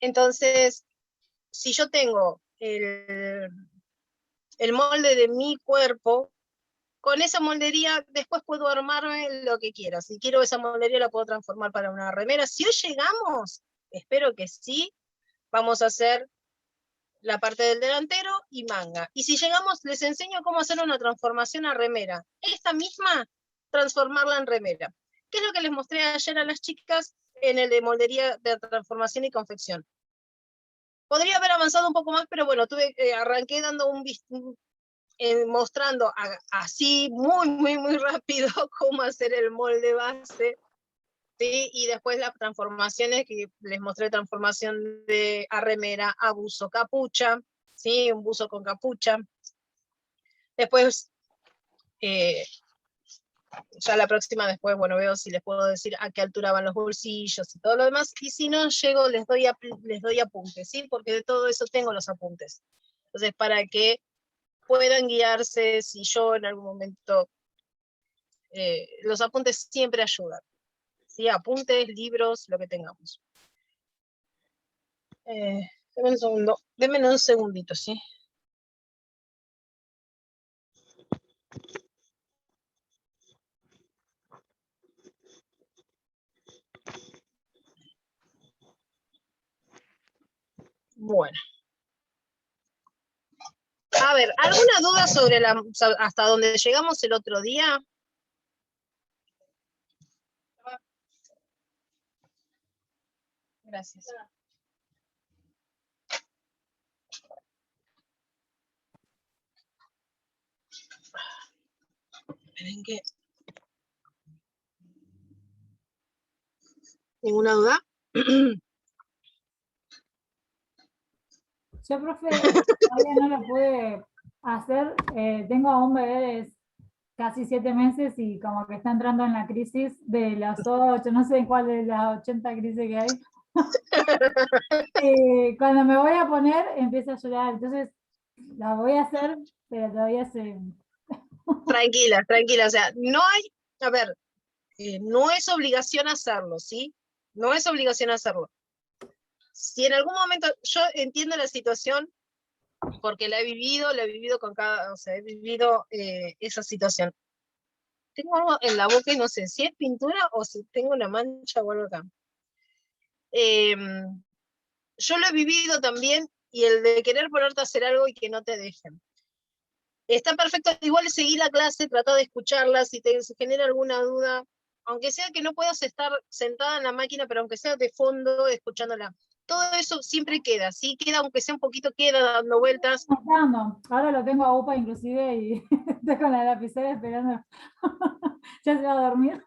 Entonces, si yo tengo el molde de mi cuerpo, con esa moldería después puedo armarme lo que quiera. Si quiero esa moldería la puedo transformar para una remera. Si hoy llegamos, espero que sí, vamos a hacer la parte del delantero y manga. Y si llegamos, les enseño cómo hacer una transformación a remera. Esta misma, transformarla en remera. ¿Qué es lo que les mostré ayer a las chicas en el de moldería de transformación y confección? Podría haber avanzado un poco más, pero bueno, arranqué dando mostrando así muy rápido cómo hacer el molde base, ¿sí? Y después las transformaciones que les mostré, transformación a remera, a buzo, capucha, ¿sí? Un buzo con capucha. Después, ya la próxima, después, bueno, veo si les puedo decir a qué altura van los bolsillos y todo lo demás, y si no llego, les doy apuntes, ¿sí? Porque de todo eso tengo los apuntes. Entonces, para que puedan guiarse, si yo en algún momento, los apuntes siempre ayudan, ¿sí? Apuntes, libros, lo que tengamos. Denme un segundito, ¿sí? Bueno. A ver, ¿alguna duda sobre hasta donde llegamos el otro día? Gracias. Esperen que... ¿Ninguna duda? Yo, profe, todavía no lo pude hacer. Tengo a un bebé de casi 7 meses y como que está entrando en la crisis de las 8, no sé cuál de las 80 crisis que hay. Cuando me voy a poner, empieza a llorar. Entonces, la voy a hacer, pero todavía se... Tranquila, o sea, no hay... A ver, no es obligación hacerlo, ¿sí? No es obligación hacerlo. Si en algún momento, yo entiendo la situación, porque la he vivido con cada, o sea, he vivido esa situación. Tengo algo en la boca y no sé si es pintura o si tengo una mancha o algo acá. Yo lo he vivido también, y el de querer ponerte a hacer algo y que no te dejen. Está perfecto, igual seguir la clase, trata de escucharla, si te genera alguna duda, aunque sea que no puedas estar sentada en la máquina, pero aunque sea de fondo, escuchándola. Todo eso siempre queda, ¿sí? Queda, aunque sea un poquito, queda dando vueltas. Ahora lo tengo a UPA inclusive y estoy con la lapicera esperando. Ya se va a dormir.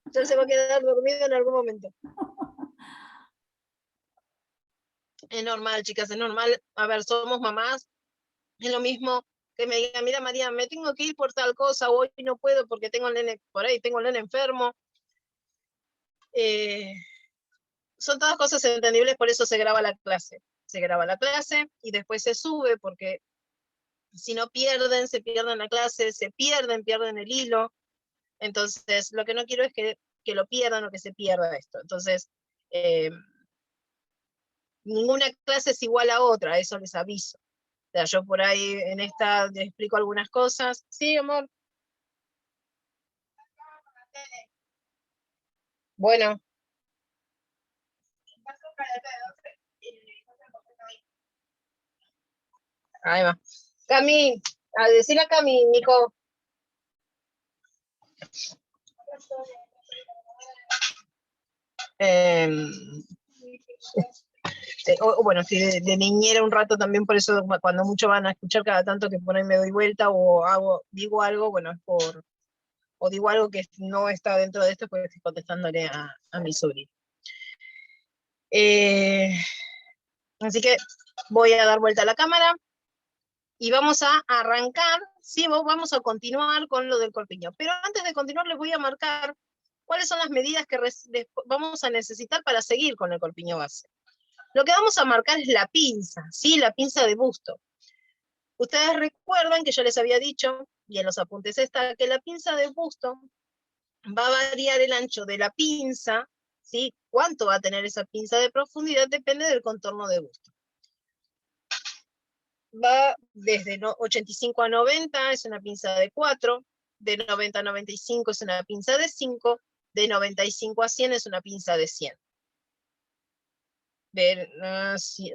Ya se va a quedar dormido en algún momento. Es normal, chicas, es normal. A ver, somos mamás. Es lo mismo que me diga, mira María, me tengo que ir por tal cosa, hoy no puedo porque tengo el nene por ahí, tengo el nene enfermo. Son todas cosas entendibles, por eso se graba la clase. Se graba la clase y después se sube, porque si no se pierden la clase, pierden el hilo. Entonces, lo que no quiero es que lo pierdan o que se pierda esto. Entonces, ninguna clase es igual a otra, eso les aviso. O sea, yo por ahí en esta les explico algunas cosas. Sí, amor. Bueno. Ahí va. Cami, a decirle a Cami, Nico. Bueno, sí, de niñera un rato también, por eso cuando mucho van a escuchar cada tanto que por ahí me doy vuelta o digo algo, bueno, es o digo algo que no está dentro de esto, porque estoy contestándole a mi sobrino. Así que voy a dar vuelta a la cámara y vamos a arrancar, sí, vamos a continuar con lo del corpiño. Pero antes de continuar les voy a marcar cuáles son las medidas que vamos a necesitar para seguir con el corpiño base. Lo que vamos a marcar es la pinza, ¿sí? La pinza de busto. Ustedes recuerdan que yo les había dicho, y en los apuntes está, que la pinza de busto va a variar el ancho de la pinza ¿sí? ¿Cuánto va a tener esa pinza de profundidad? Depende del contorno de busto. Va desde 85 a 90, es una pinza de 4, de 90 a 95 es una pinza de 5, de 95 a 100 es una pinza de 100. De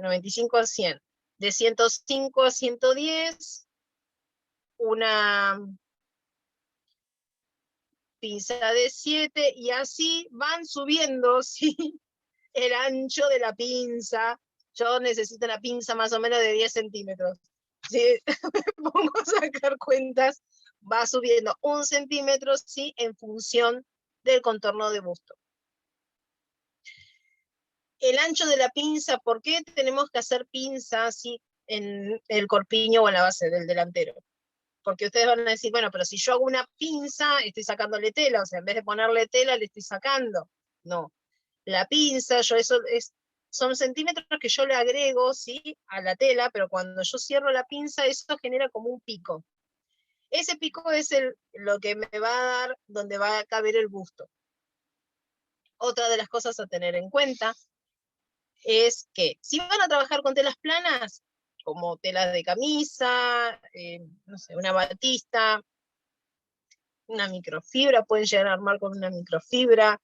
95 a 100. De 105 a 110, una pinza de 7, y así van subiendo, ¿sí? El ancho de la pinza. Yo necesito una pinza más o menos de 10 centímetros. Si me pongo a sacar cuentas, va subiendo 1 centímetro, ¿sí? En función del contorno de busto. El ancho de la pinza, ¿por qué tenemos que hacer pinza, ¿sí? En el corpiño o en la base del delantero? Porque ustedes van a decir, bueno, pero si yo hago una pinza, estoy sacándole tela, o sea, en vez de ponerle tela, le estoy sacando. No, la pinza, son centímetros que yo le agrego, ¿sí? A la tela, pero cuando yo cierro la pinza, eso genera como un pico. Ese pico es lo que me va a dar donde va a caber el busto. Otra de las cosas a tener en cuenta es que si van a trabajar con telas planas, como telas de camisa, no sé, una batista, una microfibra, pueden llegar a armar con una microfibra,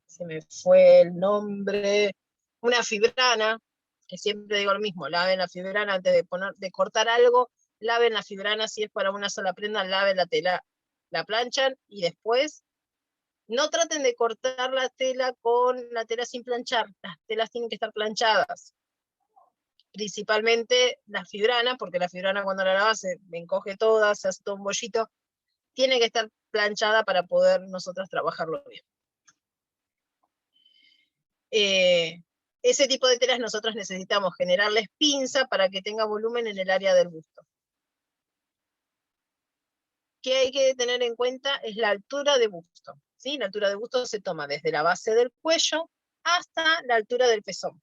se me fue el nombre, una fibrana, que siempre digo lo mismo, laven la fibrana antes de cortar algo, laven la fibrana, si es para una sola prenda, laven la tela, la planchan, y después no traten de cortar la tela con la tela sin planchar, las telas tienen que estar planchadas, principalmente la fibrana, porque la fibrana cuando la lavas se encoge toda, se hace todo un bollito, tiene que estar planchada para poder nosotros trabajarlo bien. Ese tipo de telas nosotros necesitamos generarles pinza para que tenga volumen en el área del busto. ¿Qué hay que tener en cuenta? Es la altura de busto, ¿sí? La altura de busto se toma desde la base del cuello hasta la altura del pezón.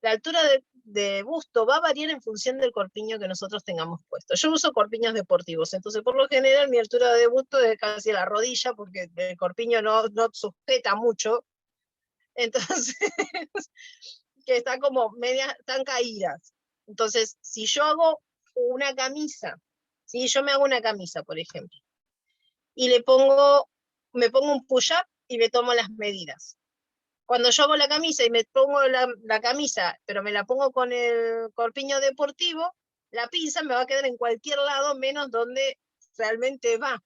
La altura de busto va a variar en función del corpiño que nosotros tengamos puesto. Yo uso corpiños deportivos, entonces por lo general mi altura de busto es casi a la rodilla, porque el corpiño no sujeta mucho, entonces que están como medias, están caídas. Entonces, si yo hago una camisa, si yo me hago una camisa, por ejemplo, y me pongo un push-up y me tomo las medidas. Cuando yo hago la camisa y me pongo la camisa, pero me la pongo con el corpiño deportivo, la pinza me va a quedar en cualquier lado menos donde realmente va.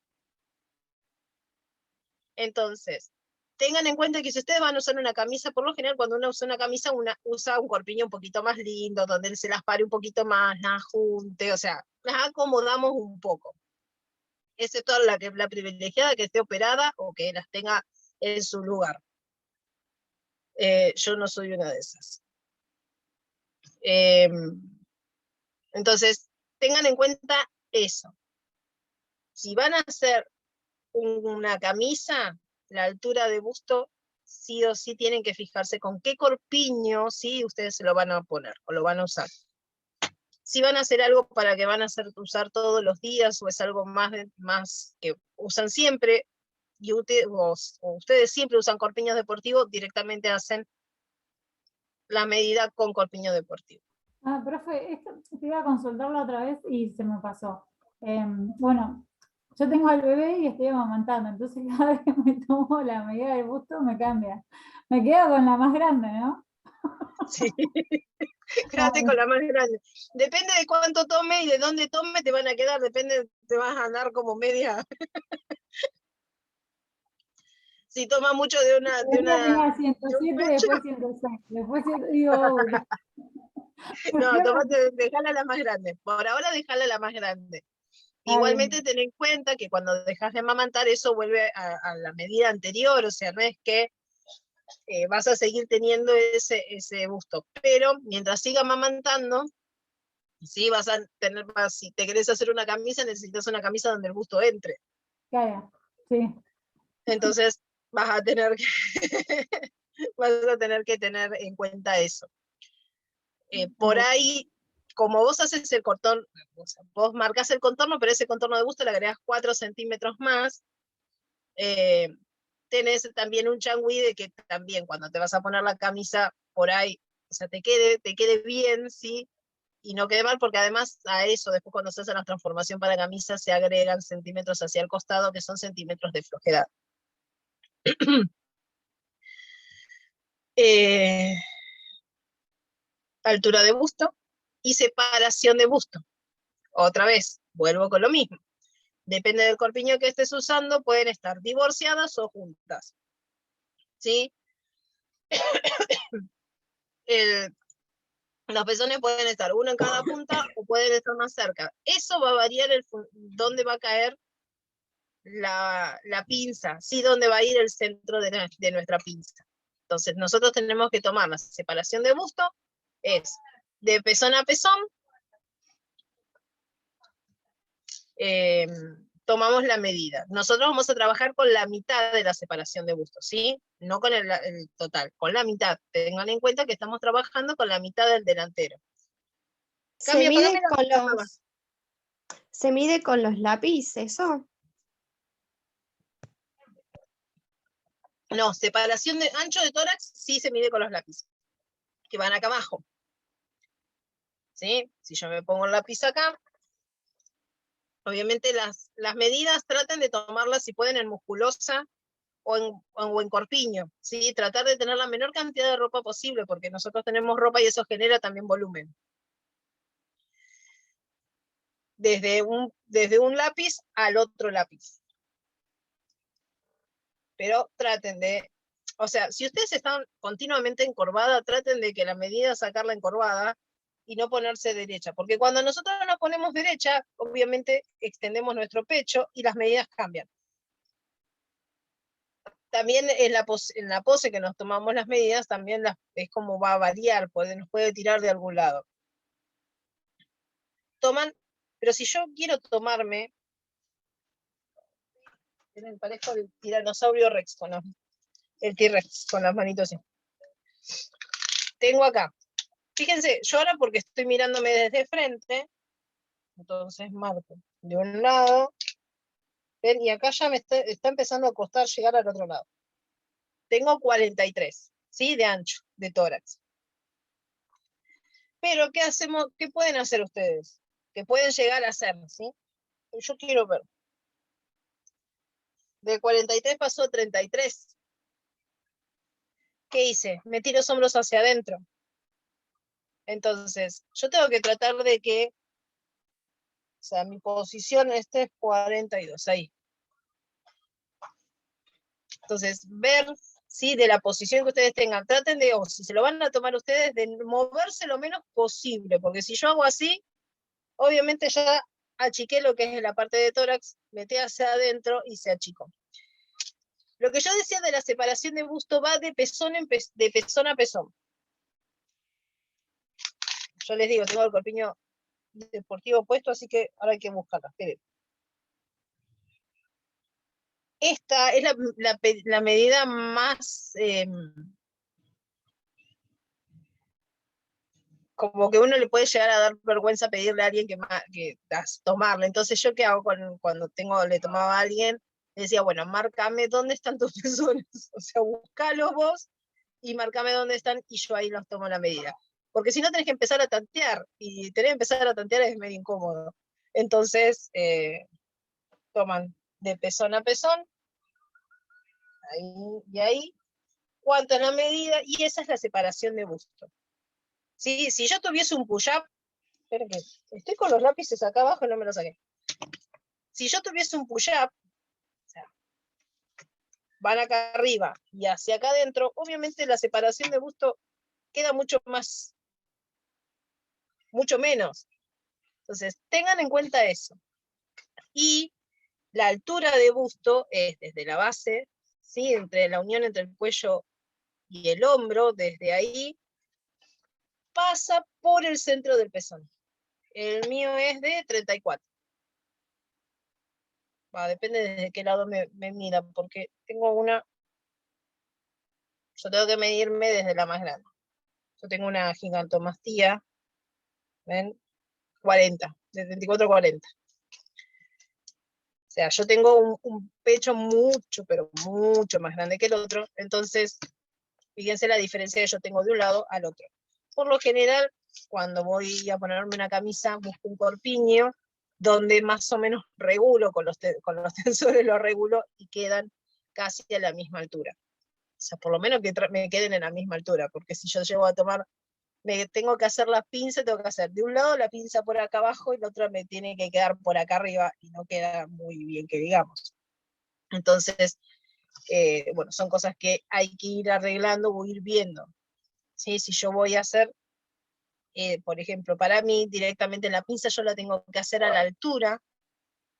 Entonces, tengan en cuenta que si ustedes van a usar una camisa, por lo general cuando uno usa una camisa, una usa un corpiño un poquito más lindo, donde se las pare un poquito más, las junte, o sea, las acomodamos un poco. Excepto la privilegiada que esté operada o que las tenga en su lugar. Yo no soy una de esas. Entonces, tengan en cuenta eso. Si van a hacer una camisa, la altura de busto, sí o sí tienen que fijarse con qué corpiño, sí, ustedes se lo van a poner o lo van a usar. Si van a hacer algo para que van a usar todos los días, o es algo más que usan siempre, y ustedes siempre usan corpiños deportivos, directamente hacen la medida con corpiño deportivo. Ah, profe, esto te iba a consultarlo otra vez y se me pasó. Bueno, yo tengo al bebé y estoy amamantando, entonces cada vez que me tomo la medida del busto me cambia. Me quedo con la más grande, ¿no? Sí, quédate con la más grande. Depende de cuánto tome y de dónde tome, te van a quedar, depende, te vas a andar como media. Si toma mucho de Tenía un 107, pecho, después 106, después digo, no, dejala la más grande. Por ahora dejala la más grande. Igualmente ten en cuenta que cuando dejas de amamantar, eso vuelve a la medida anterior, o sea, no es que vas a seguir teniendo ese busto. Pero mientras siga amamantando, sí vas a tener, si te querés hacer una camisa, necesitas una camisa donde el busto entre. Claro, sí. Entonces vas a tener que, vas a tener que tener en cuenta eso. Por ahí, como vos haces el contorno, vos marcas el contorno, pero ese contorno de busto le agregás 4 centímetros más, Tenés también un changüí de que también cuando te vas a poner la camisa por ahí, o sea, te quede bien, ¿sí? Y no quede mal, porque además a eso, después cuando se hace la transformación para camisa, se agregan centímetros hacia el costado, que son centímetros de flojedad. Altura de busto y separación de busto. Otra vez, vuelvo con lo mismo. Depende del corpiño que estés usando, pueden estar divorciadas o juntas. ¿Sí? Los pezones pueden estar uno en cada punta o pueden estar más cerca. Eso va a variar dónde va a caer la pinza, ¿sí? Dónde va a ir el centro de nuestra pinza. Entonces, nosotros tenemos que tomar la separación de busto, es de pezón a pezón, tomamos la medida. Nosotros vamos a trabajar con la mitad de la separación de busto, ¿sí? No con el total, con la mitad. Tengan en cuenta que estamos trabajando con la mitad del delantero. ¿Se mide con los lápices eso? No, separación de ancho de tórax sí se mide con los lápices, que van acá abajo. ¿Sí? Si yo me pongo el lápiz acá, obviamente las medidas traten de tomarlas, si pueden, en musculosa o en corpiño, ¿sí? Tratar de tener la menor cantidad de ropa posible, porque nosotros tenemos ropa y eso genera también volumen. Desde un lápiz al otro lápiz. Pero traten de, o sea, si ustedes están continuamente encorvada, traten de que la medida sacarla encorvada y no ponerse derecha, porque cuando nosotros nos ponemos derecha, obviamente extendemos nuestro pecho y las medidas cambian. También en la pose que nos tomamos las medidas, también es como va a variar, nos puede tirar de algún lado. Toman, pero si yo quiero tomarme, parezco el tiranosaurio Rex, el T-Rex, con las manitos así. Tengo acá, fíjense, yo ahora porque estoy mirándome desde frente, entonces marco de un lado, ¿ven? Y acá ya me está empezando a costar llegar al otro lado. Tengo 43, ¿sí? De ancho, de tórax. Pero, ¿qué hacemos? ¿Qué pueden hacer ustedes? ¿Qué pueden llegar a hacer, ¿sí? Yo quiero ver. De 43 pasó a 33. ¿Qué hice? Me tiro los hombros hacia adentro. Entonces, yo tengo que tratar de que, o sea, mi posición es 42, ahí. Entonces, ver, ¿sí? De la posición que ustedes tengan, traten de, o si se lo van a tomar ustedes, de moverse lo menos posible, porque si yo hago así, obviamente ya achiqué lo que es la parte de tórax, metí hacia adentro y se achicó. Lo que yo decía de la separación de busto va de pezón a pezón. Yo les digo, tengo el corpiño deportivo puesto, así que ahora hay que buscarla. Esperen. Esta es la medida más, como que uno le puede llegar a dar vergüenza pedirle a alguien que tomarle. Entonces, ¿yo qué hago cuando le tomaba a alguien? Le decía, bueno, márcame dónde están tus pezones. O sea, buscalos vos y márcame dónde están y yo ahí los tomo la medida. Porque si no tenés que empezar a tantear, y tener que empezar a tantear es medio incómodo. Entonces, toman de pezón a pezón, ahí y ahí, cuánto es la medida, y esa es la separación de busto. ¿Sí? Si yo tuviese un push-up, esperen que estoy con los lápices acá abajo y no me los saqué. Si yo tuviese un push-up, o sea, van acá arriba y hacia acá adentro, obviamente la separación de busto queda mucho menos. Entonces, tengan en cuenta eso. Y la altura de busto es desde la base, ¿sí? Entre la unión entre el cuello y el hombro, desde ahí, pasa por el centro del pezón. El mío es de 34. Depende de qué lado me mida, porque tengo yo tengo que medirme desde la más grande. Yo tengo una gigantomastía, ¿ven? 40, de 34 a 40. sea, yo tengo un pecho mucho, pero mucho más grande que el otro, entonces, fíjense la diferencia que yo tengo de un lado al otro. Por lo general, cuando voy a ponerme una camisa, busco un corpiño, donde más o menos regulo, con los tensores los regulo, y quedan casi a la misma altura. O sea, por lo menos que me queden en la misma altura, porque si yo llego a tomar, me tengo que hacer la pinza, tengo que hacer de un lado la pinza por acá abajo y la otra me tiene que quedar por acá arriba y no queda muy bien que digamos. Entonces, bueno, son cosas que hay que ir arreglando o ir viendo. ¿Sí? Si yo voy a hacer, por ejemplo, para mí directamente la pinza yo la tengo que hacer a la altura,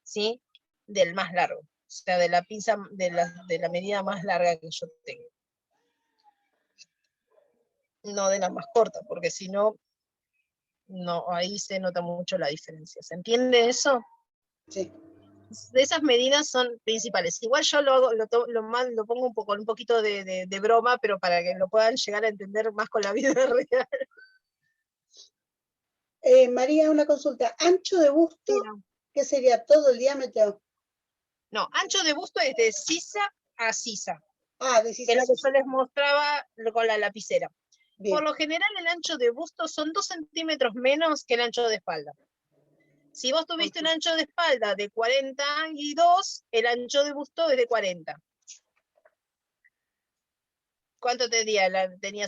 ¿sí? Del más largo, o sea, de la pinza, de la medida más larga que yo tengo. No de la más corta, porque si no, no, ahí se nota mucho la diferencia. ¿Se entiende eso? Sí. De esas medidas son principales. Igual yo lo hago, lo pongo un poquito de broma, pero para que lo puedan llegar a entender más con la vida real. María, una consulta. ¿Ancho de busto? ¿Qué sería todo el diámetro? No, ancho de busto es de sisa a sisa. Ah, de Que es lo que yo les mostraba con la lapicera. Bien. Por lo general, el ancho de busto son 2 centímetros menos que el ancho de espalda. Si vos tuviste un ancho de espalda de 42, el ancho de busto es de 40. ¿Cuánto tenías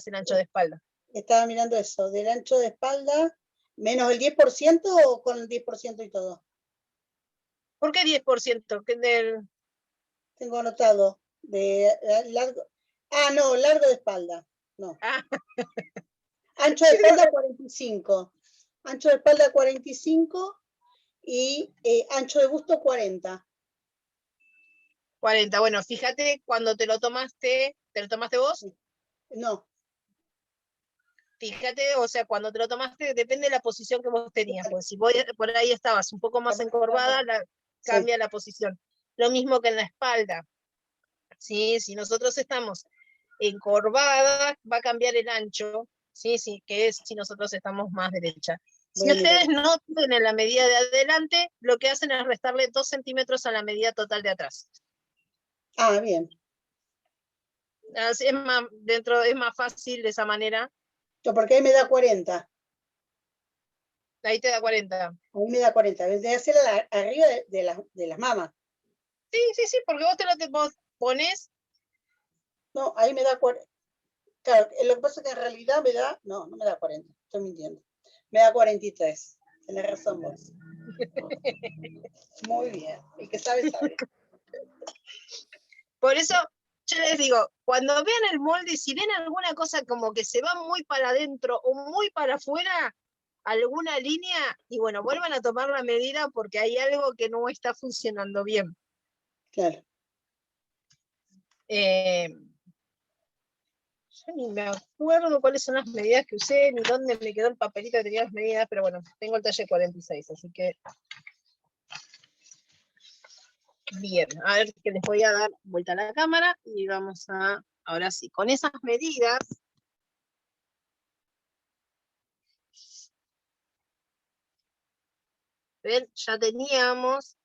el ancho de espalda? Estaba mirando eso, del ancho de espalda, menos el 10% o con el 10% y todo. ¿Por qué 10%? Tengo anotado, de largo. Ah, no, largo de espalda. No. Ah. Ancho de espalda 45. Ancho de espalda 45 y ancho de busto 40. 40, bueno, fíjate cuando ¿te lo tomaste vos? No. Fíjate, o sea, cuando te lo tomaste, depende de la posición que vos tenías, porque si vos por ahí estabas un poco más encorvada, cambia la posición. Lo mismo que en la espalda. ¿Sí? Si nosotros estamos encorvadas, va a cambiar el ancho, ¿sí? Sí, que es si nosotros estamos más derecha. Si ustedes no tienen la medida de adelante, lo que hacen es restarle 2 centímetros a la medida total de atrás. Ah, bien. Así es más fácil de esa manera. Porque ahí me da 40. Ahí te da 40. Ahí me da 40. Debe ser arriba de las mamas. Sí, porque vos pones. No, ahí me da 40. Claro, lo que pasa es que en realidad me da. No, no me da 40. Estoy mintiendo. Me da 43. Tenés razón vos. Muy bien. El que sabe, sabe. Por eso yo les digo, cuando vean el molde, si ven alguna cosa como que se va muy para adentro o muy para afuera, alguna línea, y bueno, vuelvan a tomar la medida porque hay algo que no está funcionando bien. Claro. Yo ni me acuerdo cuáles son las medidas que usé, ni dónde me quedó el papelito que tenía las medidas, pero bueno, tengo el talle 46, así que... Bien, a ver que les voy a dar vuelta a la cámara y vamos a, ahora sí, con esas medidas, ven, ya teníamos,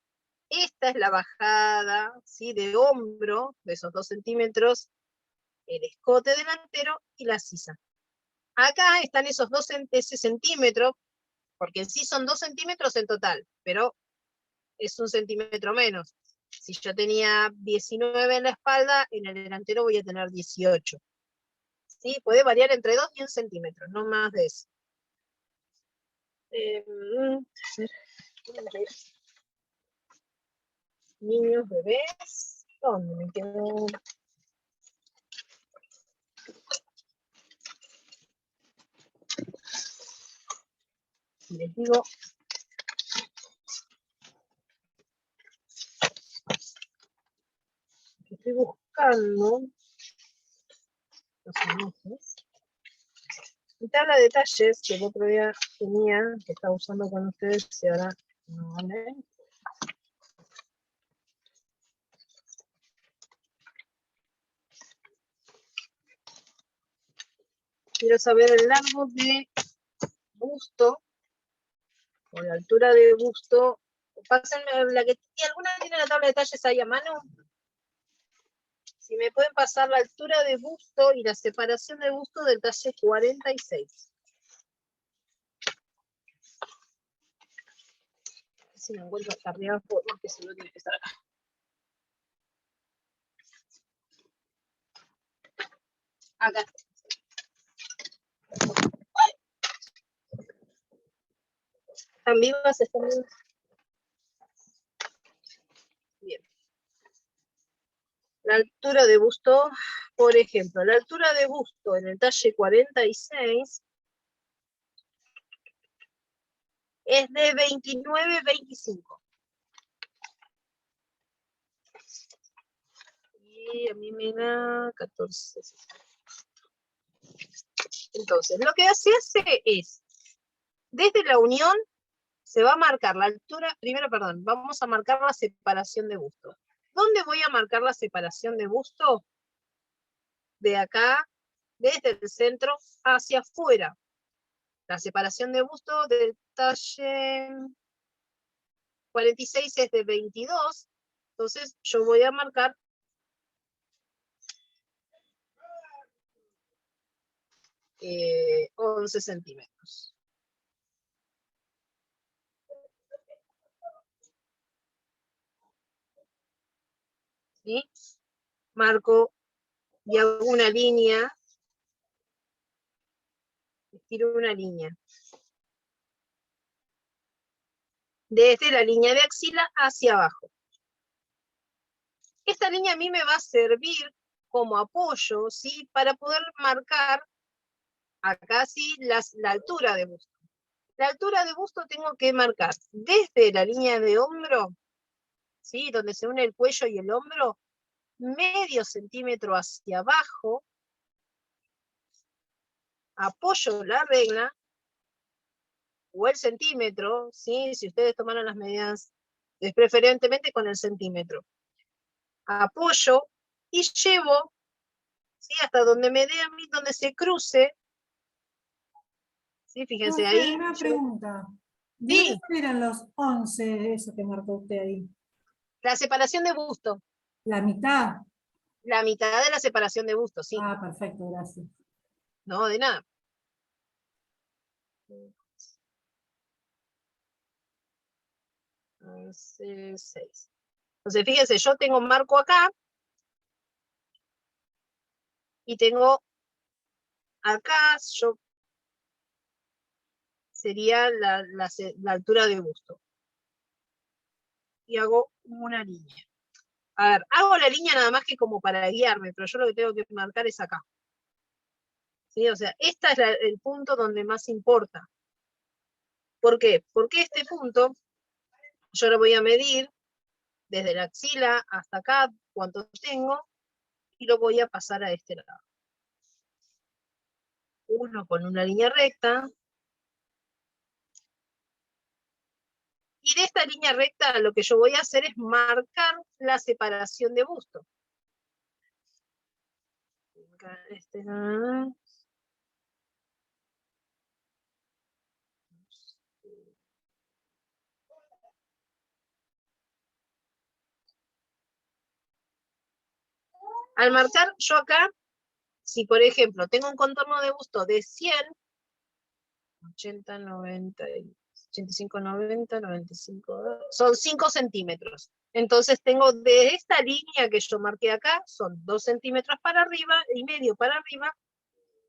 esta es la bajada, ¿sí? De hombro, de esos 2 centímetros, el escote delantero y la sisa. Acá están ese centímetro, porque en sí son 2 centímetros en total, pero es 1 centímetro menos. Si yo tenía 19 en la espalda, en el delantero voy a tener 18. ¿Sí? Puede variar entre 2 y 1 centímetro, no más de eso. Niños, bebés, ¿dónde me quedó? Les digo, que estoy buscando los anuncios. Mi tabla de talles que el otro día tenía, que estaba usando con ustedes, y ahora no vale. Quiero saber el largo de busto, o la altura de busto. Pásenme la que ¿Y alguna tiene la tabla de talles ahí a mano? Si me pueden pasar la altura de busto y la separación de busto del talle 46. Si me encuentro hasta arriba, porque si no tiene que estar acá. Acá. ¿Están vivas? ¿Están vivas? Bien. La altura de busto, por ejemplo, la altura de busto en el talle 46 es de 29-25. Y a mí me da 14. Entonces, lo que se hace es, desde la unión, se va a marcar la altura, primero, perdón, vamos a marcar la separación de busto. ¿Dónde voy a marcar la separación de busto? De acá, desde el centro hacia afuera. La separación de busto del talle 46 es de 22, entonces yo voy a marcar 11 centímetros. ¿Sí? Marco y hago una línea, estiro una línea. Desde la línea de axila hacia abajo. Esta línea a mí me va a servir como apoyo, ¿sí? Para poder marcar acá sí la altura de busto. La altura de busto tengo que marcar desde la línea de hombro, ¿sí? Donde se une el cuello y el hombro, medio centímetro hacia abajo, apoyo la regla, o el centímetro, ¿sí? Si ustedes tomaron las medidas, preferentemente con el centímetro. Apoyo y llevo, ¿sí? Hasta donde me dé a mí, donde se cruce. ¿Sí? Fíjense ahí. Una pregunta. ¿De Sí. dónde salieron los 11 de eso que marcó usted ahí? La separación de busto. ¿La mitad? La mitad de la separación de busto, sí. Ah, perfecto, gracias. No, de nada. Entonces, 6. Entonces, fíjense, yo tengo marco acá. Y tengo acá, yo sería la altura de busto. Y hago una línea. A ver, hago la línea nada más que como para guiarme, pero yo lo que tengo que marcar es acá. ¿Sí? O sea, este es el punto donde más importa. ¿Por qué? Porque este punto, yo lo voy a medir desde la axila hasta acá, cuánto tengo, y lo voy a pasar a este lado. Uno con una línea recta. Y de esta línea recta lo que yo voy a hacer es marcar la separación de busto. Al marcar yo acá, si por ejemplo tengo un contorno de busto de 100, 80, 90, 85, 90, 95, son 5 centímetros. Entonces tengo de esta línea que yo marqué acá, son 2 centímetros para arriba, y medio para arriba,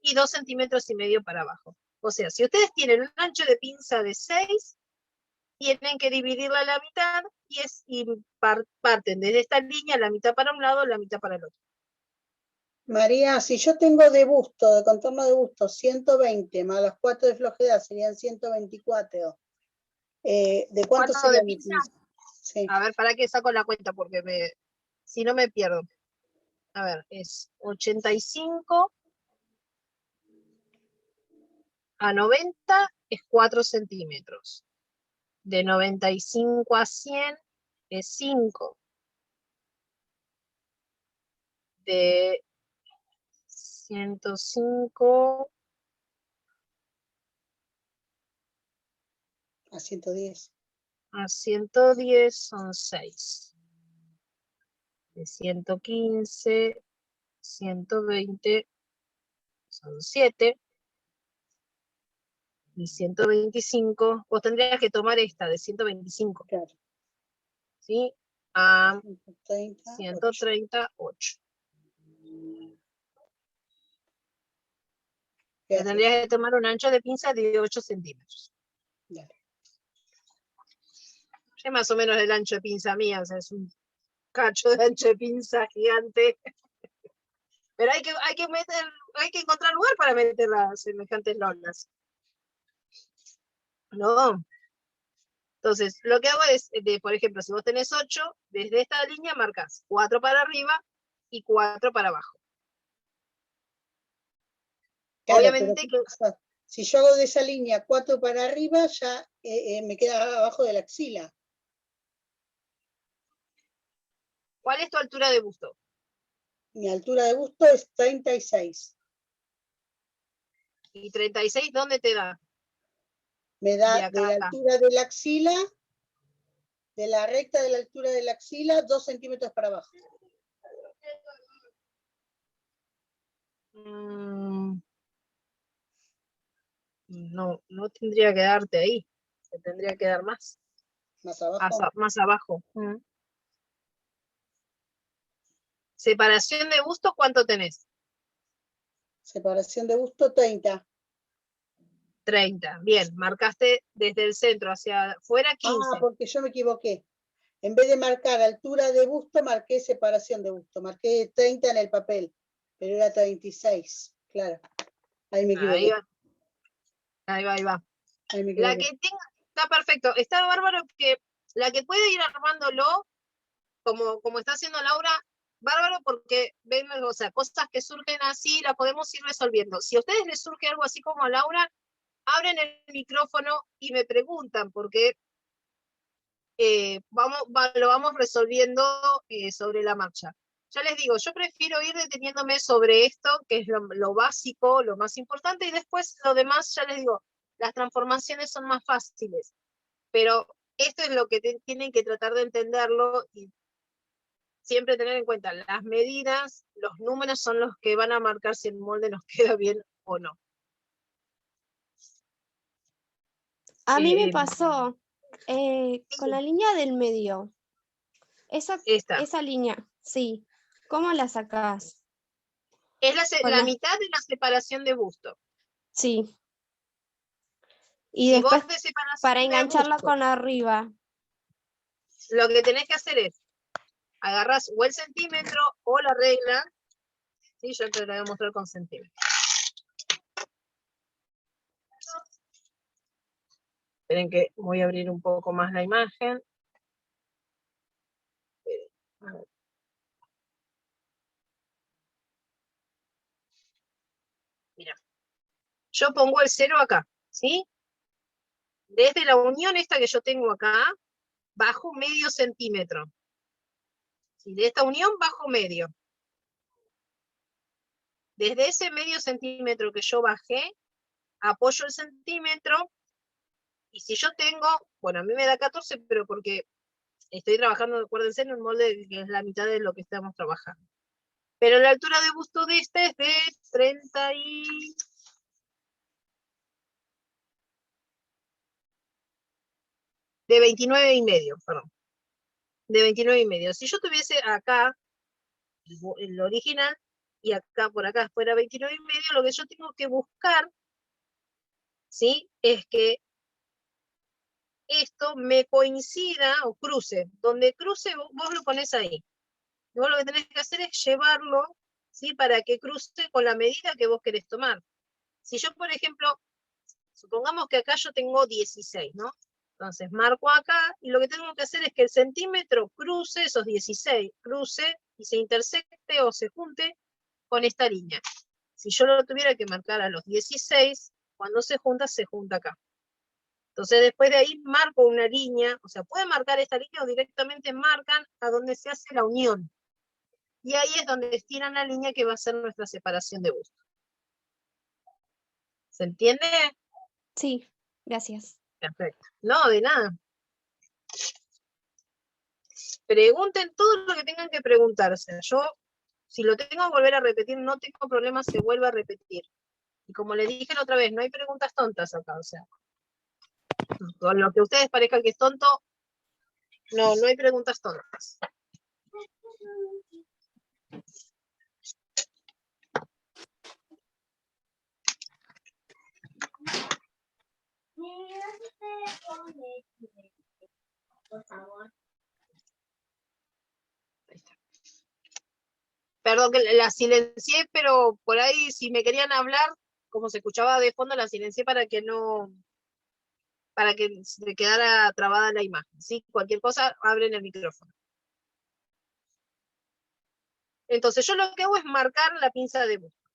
y 2 centímetros y medio para abajo. O sea, si ustedes tienen un ancho de pinza de 6, tienen que dividirla a la mitad, y parten desde esta línea, la mitad para un lado, la mitad para el otro. María, si yo tengo de busto, de contorno de busto, 120 más los 4 de flojedad serían 124. ¿De cuánto ¿Cuánto sería de mi pinza? pinza? Sí. A ver, ¿para qué saco la cuenta? Porque si no me pierdo. A ver, es 85 a 90 es 4 centímetros. De 95 a 100 es 5. De 105 A 110. a 110 son 6. De 115, 120 son 7. Y 125, vos tendrías que tomar esta de 125, Claro. ¿sí? A 130, 138. ¿qué Que haces? tendrías que tomar un ancho de pinza de 8 centímetros. Dale. Es más o menos el ancho de pinza mía, o sea, es un cacho de ancho de pinza gigante. Pero hay que encontrar lugar para meter las semejantes lonas. No. Entonces, lo que hago es, por ejemplo, si vos tenés 8, desde esta línea marcas 4 para arriba y 4 para abajo. Claro, Obviamente pero ¿qué pasa? Si yo hago de esa línea 4 para arriba, ya me queda abajo de la axila. ¿cuál es tu altura de busto? Mi altura de busto es 36. Y 36, ¿dónde te da? Me da De acá de a la acá. altura de la axila, de la recta de la altura de la axila, 2 centímetros para abajo. No, no tendría que darte ahí. Te tendría que dar más. Más abajo. Más abajo. Separación de busto, ¿cuánto tenés? Separación de busto, 30. 30. Bien, marcaste desde el centro hacia afuera 15. Porque yo me equivoqué. En vez de marcar altura de busto, marqué separación de busto. Marqué 30 en el papel, pero era 36. Claro. Ahí me equivoqué. Ahí va. Ahí va, ahí va. Ahí me La equivoqué. que tenga, está perfecto. Está bárbaro que la que puede ir armándolo, como está haciendo Laura, bárbaro porque ven, o sea, cosas que surgen así, la podemos ir resolviendo. Si a ustedes les surge algo así como a Laura, abren el micrófono y me preguntan, porque lo vamos resolviendo sobre la marcha. Ya les digo, yo prefiero ir deteniéndome sobre esto, que es lo básico, lo más importante, y después lo demás, ya les digo, las transformaciones son más fáciles. Pero esto es lo que tienen que tratar de entenderlo y siempre tener en cuenta las medidas, los números son los que van a marcar si el molde nos queda bien o no. A mí me Eh, pasó con la línea del medio. Esta. Esa línea, sí. ¿Cómo la sacás? Es Con la la- mitad de la separación de busto. Sí. Y Si después vos de separación para de engancharla busto, con arriba. lo que tenés que hacer es agarrás o el centímetro o la regla. Sí, yo te la voy a mostrar con centímetros. Esperen que voy a abrir un poco más la imagen. A ver. Mira, yo pongo el 0 acá, ¿sí? Desde la unión esta que yo tengo acá, bajo medio centímetro. ¿Sí? De esta unión bajo medio. Desde ese medio centímetro que yo bajé, apoyo el centímetro, y si yo tengo, bueno, a mí me da 14, pero porque estoy trabajando, acuérdense, en un molde que es la mitad de lo que estamos trabajando. Pero la altura de busto de este es de 30 y... de 29 y medio, perdón. De 29 y medio. Si yo tuviese acá el original, y acá por acá fuera 29 y medio, lo que yo tengo que buscar, ¿sí? Es que esto me coincida o cruce. Donde cruce, vos lo pones ahí. Y vos lo que tenés que hacer es llevarlo, ¿sí? Para que cruce con la medida que vos querés tomar. Si yo, por ejemplo, supongamos que acá yo tengo 16, ¿no? Entonces marco acá, y lo que tengo que hacer es que el centímetro cruce esos 16, cruce y se intersecte o se junte con esta línea. Si yo lo tuviera que marcar a los 16, cuando se junta acá. Entonces después de ahí marco una línea, o sea, pueden marcar esta línea o directamente marcan a donde se hace la unión. Y ahí es donde estiran la línea que va a ser nuestra separación de busto. ¿Se entiende? Sí, gracias. Perfecto. No, de nada. Pregunten todo lo que tengan que preguntarse. Yo, si lo tengo que volver a repetir, no tengo problema, se vuelve a repetir. Y como le dije la otra vez, no hay preguntas tontas acá, o sea. Con lo que a ustedes parezca que es tonto, no hay preguntas tontas. Ahí está. Perdón que la silencié, pero por ahí si me querían hablar, como se escuchaba de fondo, la silencié para que se quedara trabada la imagen. ¿Sí? Cualquier cosa, abren el micrófono. Entonces yo lo que hago es marcar la pinza de búsqueda.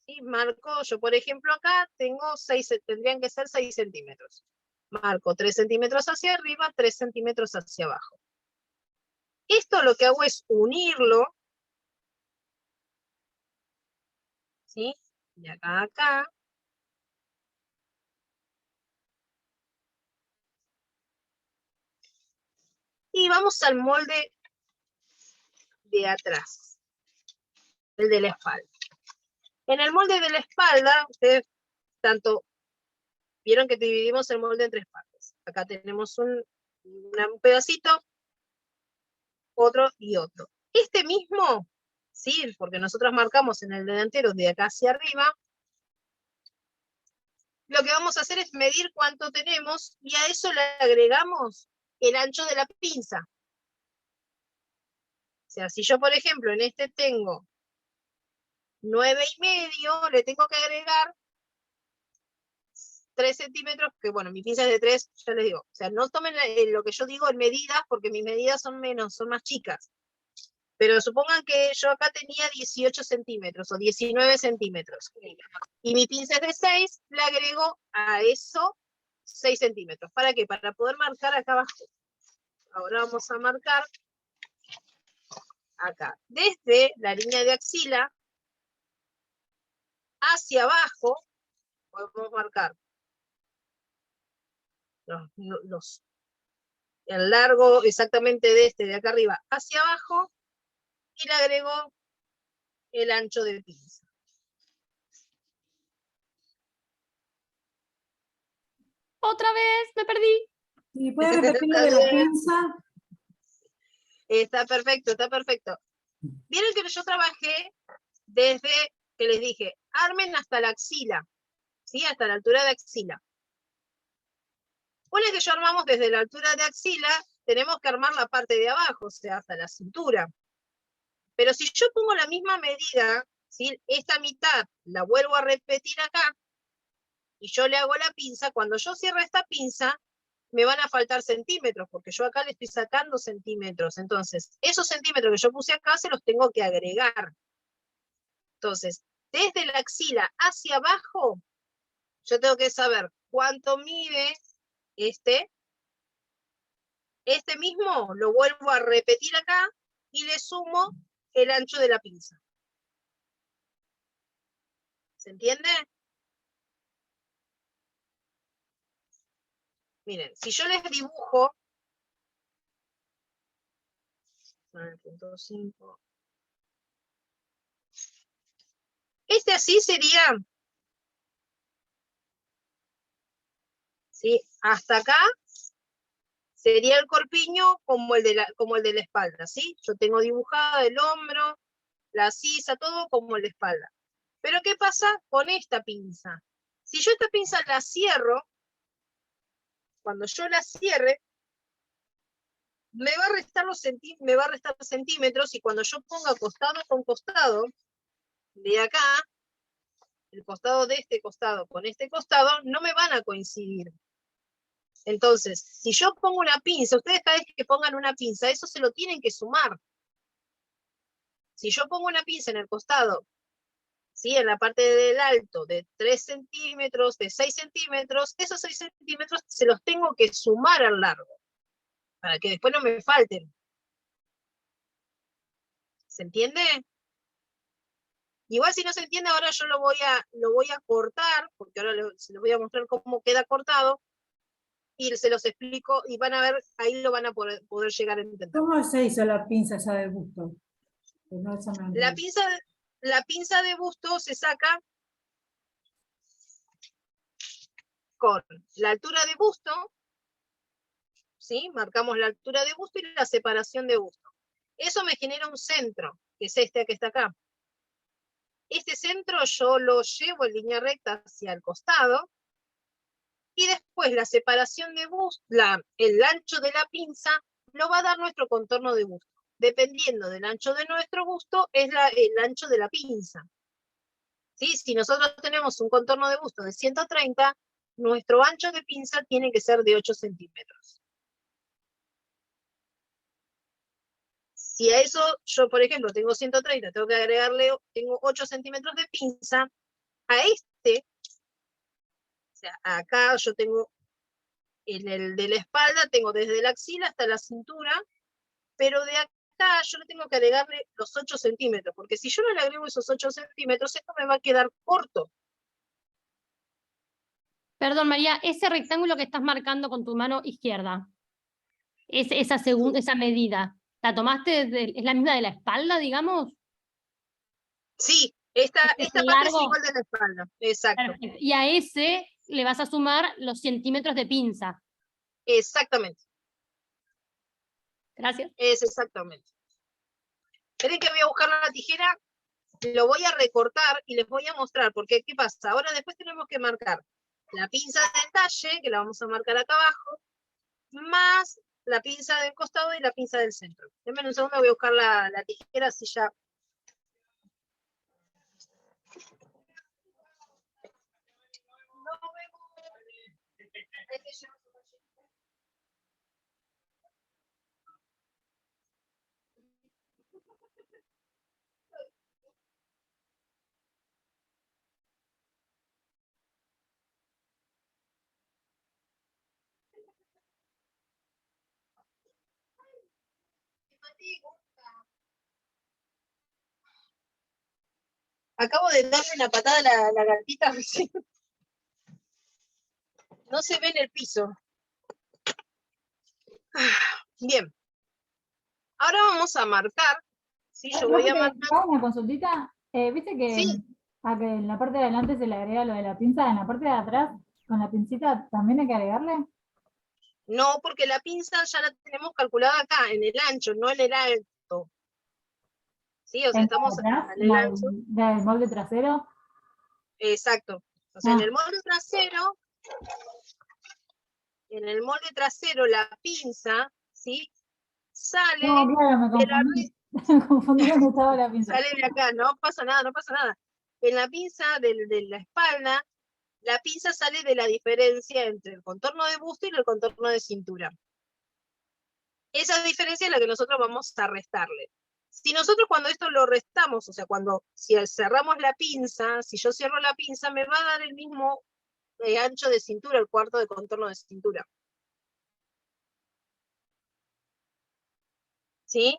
¿Sí? Marco, yo por ejemplo acá tengo tendrían que ser 6 centímetros. Marco 3 centímetros hacia arriba, 3 centímetros hacia abajo. Esto lo que hago es unirlo, ¿sí? De acá a acá. Y vamos al molde de atrás, el de la espalda. En el molde de la espalda, ustedes vieron que dividimos el molde en 3 partes. Acá tenemos un pedacito, otro y otro. Este mismo, sí, porque nosotros marcamos en el delantero de acá hacia arriba, lo que vamos a hacer es medir cuánto tenemos y a eso le agregamos el ancho de la pinza. O sea, si yo, por ejemplo, en este tengo 9,5, le tengo que agregar 3 centímetros, que bueno, mi pinza es de 3, ya les digo. O sea, no tomen lo que yo digo en medidas, porque mis medidas son menos, son más chicas. Pero supongan que yo acá tenía 18 centímetros o 19 centímetros. Y mi pinza es de 6, le agrego a eso 6 centímetros. ¿Para qué? Para poder marcar acá abajo. Ahora vamos a marcar acá. Desde la línea de axila hacia abajo, podemos marcar el largo exactamente de acá arriba hacia abajo, y le agrego el ancho de pinza. Otra vez, me perdí. ¿Y puede repetir lo de la pinza? Está perfecto, está perfecto. Vieron que yo trabajé desde que les dije, armen hasta la axila, ¿sí? Hasta la altura de axila. Una vez que yo armamos desde la altura de axila, tenemos que armar la parte de abajo, o sea, hasta la cintura. Pero si yo pongo la misma medida, ¿sí? Esta mitad la vuelvo a repetir acá, y yo le hago la pinza, cuando yo cierre esta pinza, me van a faltar centímetros, porque yo acá le estoy sacando centímetros. Entonces, esos centímetros que yo puse acá se los tengo que agregar. Entonces, desde la axila hacia abajo, yo tengo que saber cuánto mide este mismo, lo vuelvo a repetir acá, y le sumo el ancho de la pinza. ¿Se entiende? Miren, si yo les dibujo, 9.5, este así sería, ¿sí? Hasta acá sería el corpiño como el de la espalda, ¿sí? Yo tengo dibujado el hombro, la sisa, todo como el de espalda. Pero ¿qué pasa con esta pinza? Si yo esta pinza la cierro, cuando yo la cierre, me va a restar centímetros, y cuando yo ponga costado con costado, de acá, el costado de este costado con este costado, no me van a coincidir. Entonces, si yo pongo una pinza, ustedes cada vez que pongan una pinza, eso se lo tienen que sumar. Si yo pongo una pinza en el costado, ¿sí? En la parte del alto, de 3 centímetros, de 6 centímetros, esos 6 centímetros se los tengo que sumar al largo, para que después no me falten. ¿Se entiende? Igual si no se entiende, ahora yo lo voy a cortar, porque ahora se les voy a mostrar cómo queda cortado, y se los explico y van a ver, ahí lo van a poder llegar a entender. ¿Cómo se hizo la pinza esa de busto? Que no, eso no La entiendo. pinza de busto se saca con la altura de busto, ¿sí? Marcamos la altura de busto y la separación de busto. Eso me genera un centro, que es este que está acá. Este centro yo lo llevo en línea recta hacia el costado, y después la separación de busto, el ancho de la pinza, lo va a dar nuestro contorno de busto. Dependiendo del ancho de nuestro busto, es el ancho de la pinza. ¿Sí? Si nosotros tenemos un contorno de busto de 130, nuestro ancho de pinza tiene que ser de 8 centímetros. Si a eso yo, por ejemplo, tengo 130, tengo que agregarle, tengo 8 centímetros de pinza, a este, o sea, acá yo tengo, en el de la espalda, tengo desde la axila hasta la cintura, pero de acá yo le tengo que agregarle los 8 centímetros, porque si yo no le agrego esos 8 centímetros, esto me va a quedar corto. Perdón, María, ese rectángulo que estás marcando con tu mano izquierda, esa medida, ¿la tomaste es la misma de la espalda, digamos? Sí, esta ¿Es parte es largo? igual de la espalda, exacto. Perfecto. Y a ese le vas a sumar los centímetros de pinza. Exactamente, Gracias. es exactamente. Esperen que voy a buscar la tijera, lo voy a recortar y les voy a mostrar, porque ¿qué pasa? Ahora después tenemos que marcar la pinza de detalle, que la vamos a marcar acá abajo, más la pinza del costado y la pinza del centro. Denme un segundo, voy a buscar la tijera, así ya. Acabo de darle una patada a la gatita. No se ve en el piso. Bien. Ahora vamos a marcar. ¿Sí? Yo voy a marcar. ¿Hago una consultita? ¿Viste que Sí. a que en la parte de adelante se le agrega lo de la pinza? En la parte de atrás, con la pincita, ¿también hay que agregarle? No, porque la pinza ya la tenemos calculada acá, en el ancho, no en el alto. Sí, o sea, ¿En estamos atrás? en el ancho. ¿Del molde trasero? Exacto. O sea, Ah. en el molde trasero, la pinza, ¿sí? Sale No, claro, me de la confundí. Me confundí dónde estaba la pinza. sale de acá, no pasa nada, no pasa nada. En la pinza de la espalda, la pinza sale de la diferencia entre el contorno de busto y el contorno de cintura. Esa diferencia es la que nosotros vamos a restarle. Si nosotros cuando esto lo restamos, o sea, si cerramos la pinza, si yo cierro la pinza, me va a dar el mismo ancho de cintura, el cuarto de contorno de cintura. ¿Sí?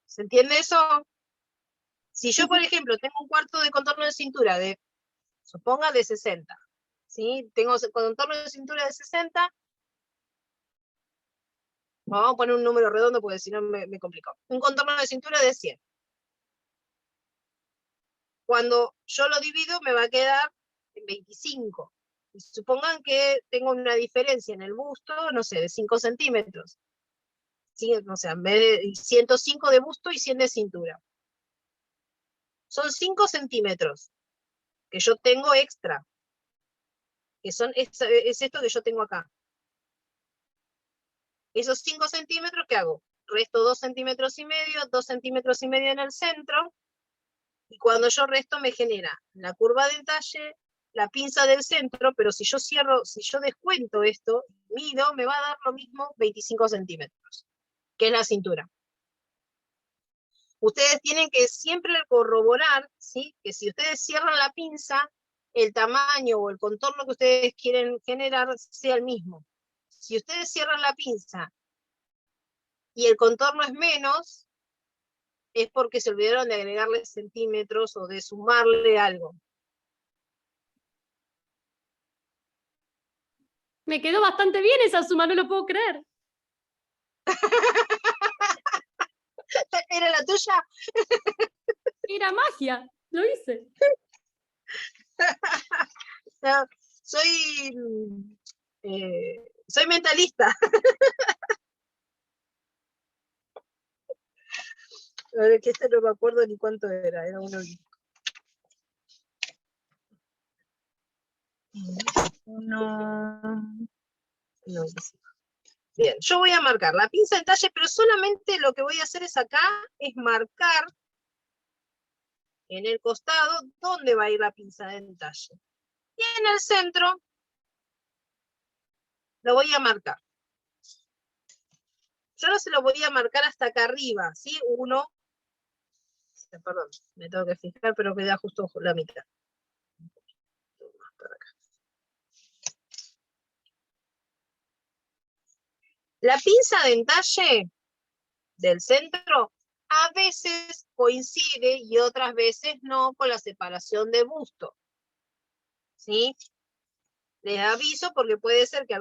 ¿Se entiende eso? Si yo, por ejemplo, tengo un cuarto de contorno de cintura suponga de 60, ¿sí? Tengo contorno de cintura de 60, vamos a poner un número redondo porque si no me complico. Un contorno de cintura de 100. Cuando yo lo divido me va a quedar en 25. Y supongan que tengo una diferencia en el busto, no sé, de 5 centímetros. ¿Sí? O sea, en vez de 105 de busto y 100 de cintura. Son 5 centímetros que yo tengo extra. Que es esto que yo tengo acá. Esos 5 centímetros, ¿qué hago? Resto 2 centímetros y medio, 2 centímetros y medio en el centro, y cuando yo resto me genera la curva de talle, la pinza del centro, pero si yo descuento esto, mido, me va a dar lo mismo 25 centímetros, que es la cintura. Ustedes tienen que siempre corroborar, ¿sí? Que si ustedes cierran la pinza, el tamaño o el contorno que ustedes quieren generar sea el mismo. Si ustedes cierran la pinza y el contorno es menos, es porque se olvidaron de agregarle centímetros o de sumarle algo. Me quedó bastante bien esa suma, no lo puedo creer. ¿Era la tuya? Era magia, lo hice. No, soy mentalista. A ver, que no me acuerdo ni cuánto era uno. No, bien, yo voy a marcar la pinza de talle, pero solamente lo que voy a hacer es acá, es marcar en el costado dónde va a ir la pinza de talle. Y en el centro lo voy a marcar. Yo no se lo voy a marcar hasta acá arriba, ¿sí? Perdón, me tengo que fijar, pero queda justo la mitad. La pinza de entalle del centro a veces coincide y otras veces no con la separación de busto. ¿Sí? Les aviso porque puede ser que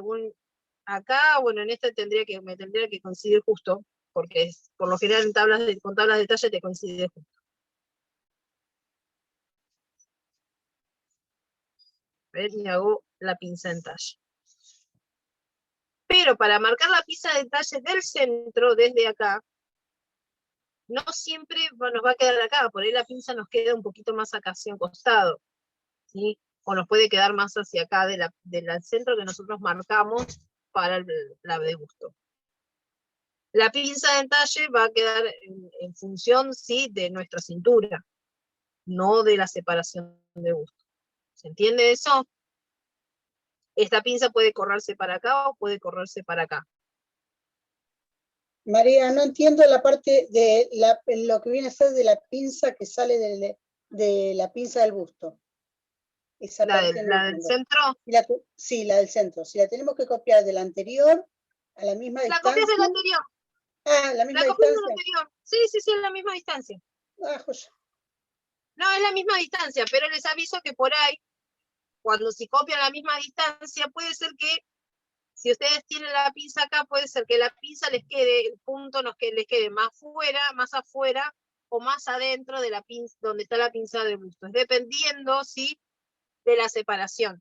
acá, bueno, en esta me tendría que coincidir justo, porque por lo general con tablas de talle te coincide justo. ¿Ven? Y hago la pinza en talle. Pero para marcar la pinza de talle del centro, desde acá, no siempre nos va a quedar acá, por ahí la pinza nos queda un poquito más acá hacia un costado, ¿sí? O nos puede quedar más hacia acá del centro que nosotros marcamos para la de busto. La pinza de talle va a quedar en función, sí, de nuestra cintura, no de la separación de busto. ¿Se entiende eso? Esta pinza puede correrse para acá o puede correrse para acá. María, no entiendo la parte de lo que viene a ser de la pinza que sale de la pinza del busto. Esa parte no ¿La del entiendo. centro? Sí, la del centro. Si la tenemos que copiar de la anterior a la misma La distancia. copias del anterior. Ah, la misma La copias del distancia. anterior. Sí, es la misma distancia. Ah, joya. No, es la misma distancia, pero les aviso que por ahí, cuando se copian la misma distancia, puede ser que, si ustedes tienen la pinza acá, puede ser que la pinza les quede, el punto les quede más afuera, o más adentro de la pinza, donde está la pinza de busto. Es dependiendo, ¿sí?, de la separación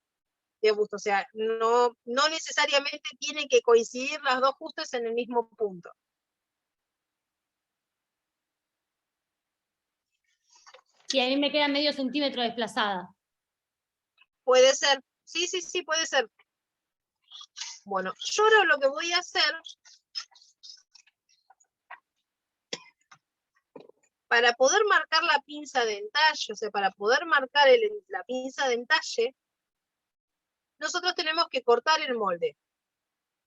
de busto. O sea, no necesariamente tienen que coincidir las dos justas en el mismo punto. Y a mí me queda medio centímetro desplazada. Puede ser, sí, puede ser. Bueno, yo ahora lo que voy a hacer, para poder marcar la pinza de entalle, o sea, para poder marcar la pinza de entalle, nosotros tenemos que cortar el molde.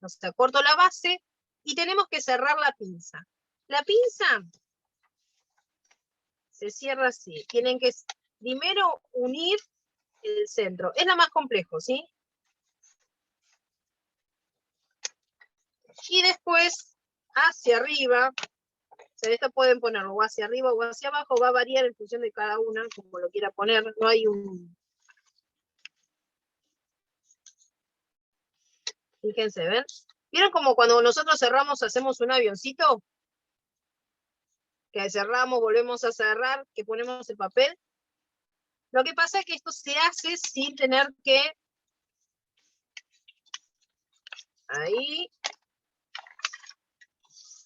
O sea, corto la base y tenemos que cerrar la pinza. La pinza se cierra así. Tienen que primero unir el centro. Es la más complejo, ¿sí? Y después, hacia arriba, o sea, esto pueden ponerlo o hacia arriba o hacia abajo, va a variar en función de cada una, como lo quiera poner. No hay un... Fíjense, ¿ven? ¿Vieron como cuando nosotros cerramos, hacemos un avioncito? Que cerramos, volvemos a cerrar, que ponemos el papel. Lo que pasa es que esto se hace sin tener que... Ahí.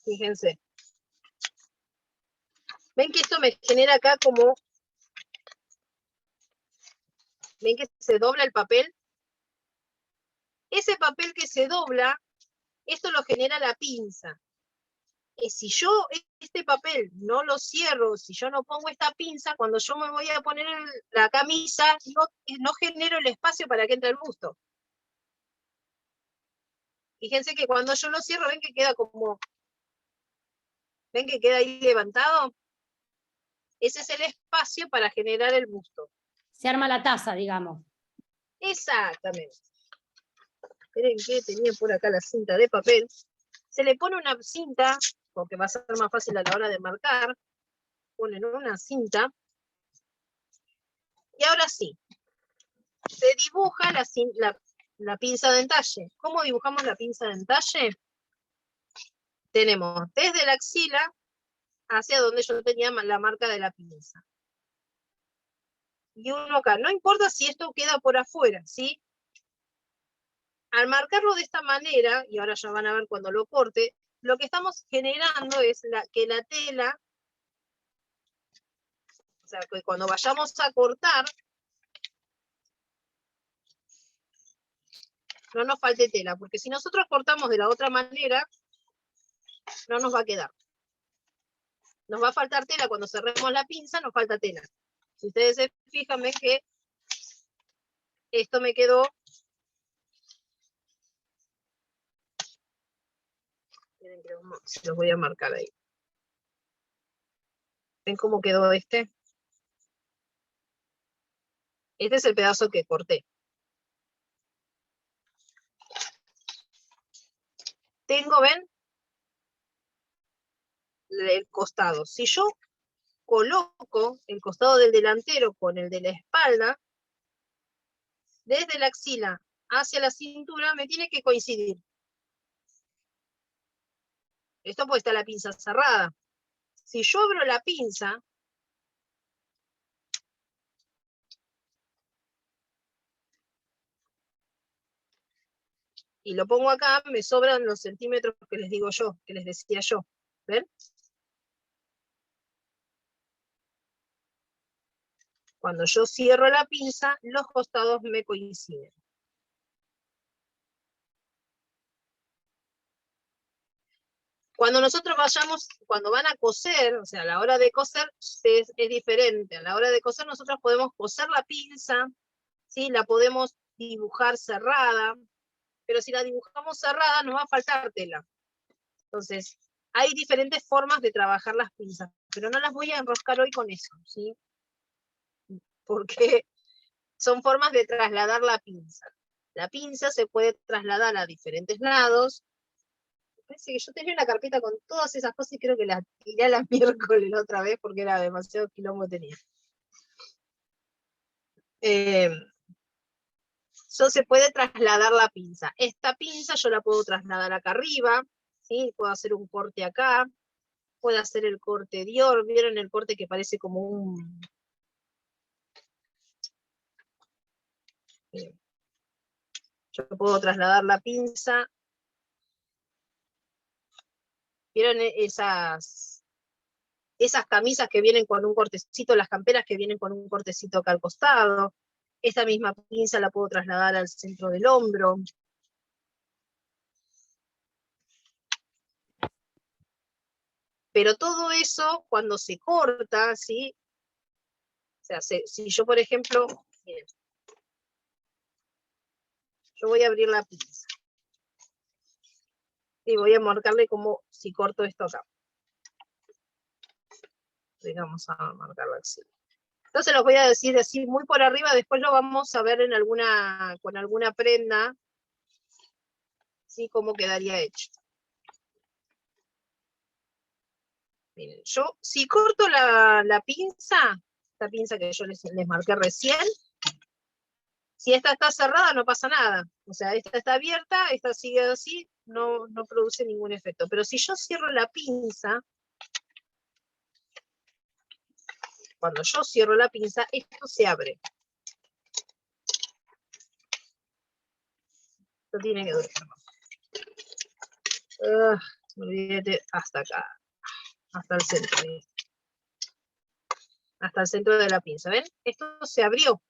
Fíjense. ¿Ven que esto me genera acá como... ¿Ven que se dobla el papel? Ese papel que se dobla, esto lo genera la pinza. Si yo este papel no lo cierro, si yo no pongo esta pinza, cuando yo me voy a poner la camisa, no genero el espacio para que entre el busto. Fíjense que cuando yo lo cierro, ven que queda como... ¿Ven que queda ahí levantado? Ese es el espacio para generar el busto. Se arma la taza, digamos. Exactamente. Esperen que tenía por acá la cinta de papel. Se le pone una cinta, porque va a ser más fácil a la hora de marcar. Ponen una cinta. Y ahora sí, se dibuja la pinza de entalle. ¿Cómo dibujamos la pinza de entalle? Tenemos desde la axila hacia donde yo tenía la marca de la pinza. Y uno acá. No importa si esto queda por afuera, ¿sí? Al marcarlo de esta manera, y ahora ya van a ver cuando lo corte, lo que estamos generando es que la tela, o sea, que cuando vayamos a cortar, no nos falte tela, porque si nosotros cortamos de la otra manera, no nos va a quedar. Nos va a faltar tela cuando cerremos la pinza, nos falta tela. Si ustedes se fijan, ven que esto me quedó. Miren que se los voy a marcar ahí. ¿Ven cómo quedó este? Este es el pedazo que corté. Tengo, ¿ven? El costado. Si yo coloco el costado del delantero con el de la espalda, desde la axila hacia la cintura me tiene que coincidir. Esto puede estar la pinza cerrada. Si yo abro la pinza, y lo pongo acá, me sobran los centímetros que les digo yo, que les decía yo. ¿Ven? Cuando yo cierro la pinza, los costados me coinciden. Cuando nosotros cuando van a coser, o sea, a la hora de coser es diferente. A la hora de coser nosotros podemos coser la pinza, ¿sí? La podemos dibujar cerrada, pero si la dibujamos cerrada nos va a faltar tela. Entonces, hay diferentes formas de trabajar las pinzas, pero no las voy a enroscar hoy con eso, ¿sí? Porque son formas de trasladar la pinza. La pinza se puede trasladar a diferentes lados. Parece que yo tenía una carpeta con todas esas cosas y creo que la tiré a la miércoles la otra vez porque era demasiado quilombo que tenía. Se puede trasladar la pinza. Esta pinza yo la puedo trasladar acá arriba, ¿sí? Puedo hacer un corte acá, puedo hacer el corte Dior. ¿Vieron el corte que parece como un... Yo puedo trasladar la pinza. ¿Vieron esas camisas que vienen con un cortecito, las camperas que vienen con un cortecito acá al costado? Esta misma pinza la puedo trasladar al centro del hombro. Pero todo eso, cuando se corta, ¿sí? O sea, si yo, por ejemplo, miren, yo voy a abrir la pinza. Y voy a marcarle como si corto esto acá. Vamos a marcarlo así. Entonces los voy a decir así muy por arriba, después lo vamos a ver con alguna prenda, ¿sí? Cómo quedaría hecho. Miren, yo si corto la pinza, esta pinza que yo les marqué recién, si esta está cerrada no pasa nada. O sea, esta está abierta, esta sigue así, no produce ningún efecto. Pero si yo cierro la pinza, cuando yo cierro la pinza, esto se abre. Esto tiene que durar. Me olvidé hasta acá. Hasta el centro. Hasta el centro de la pinza. ¿Ven? Esto se abrió.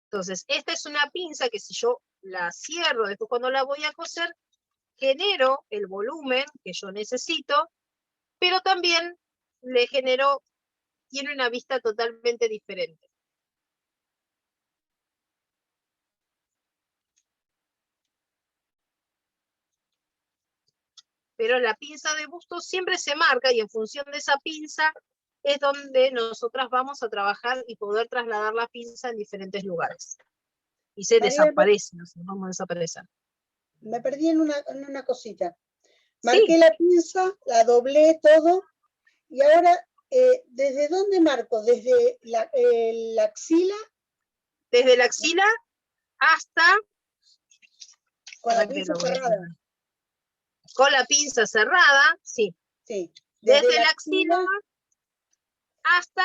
Entonces, esta es una pinza que si yo la cierro, después cuando la voy a coser, genero el volumen que yo necesito, pero también le genero, tiene una vista totalmente diferente. Pero la pinza de busto siempre se marca y en función de esa pinza es donde nosotras vamos a trabajar y poder trasladar la pinza en diferentes lugares. Y se desaparece, nos vamos a desaparecer. Me perdí en una cosita. Marqué la pinza, la doblé todo, Y ahora, ¿desde dónde marco? ¿Desde la axila? Desde la axila hasta... Con la Ahora te pinza lo voy a cerrada. poner. Con la pinza cerrada, sí. Sí. Desde la axila hasta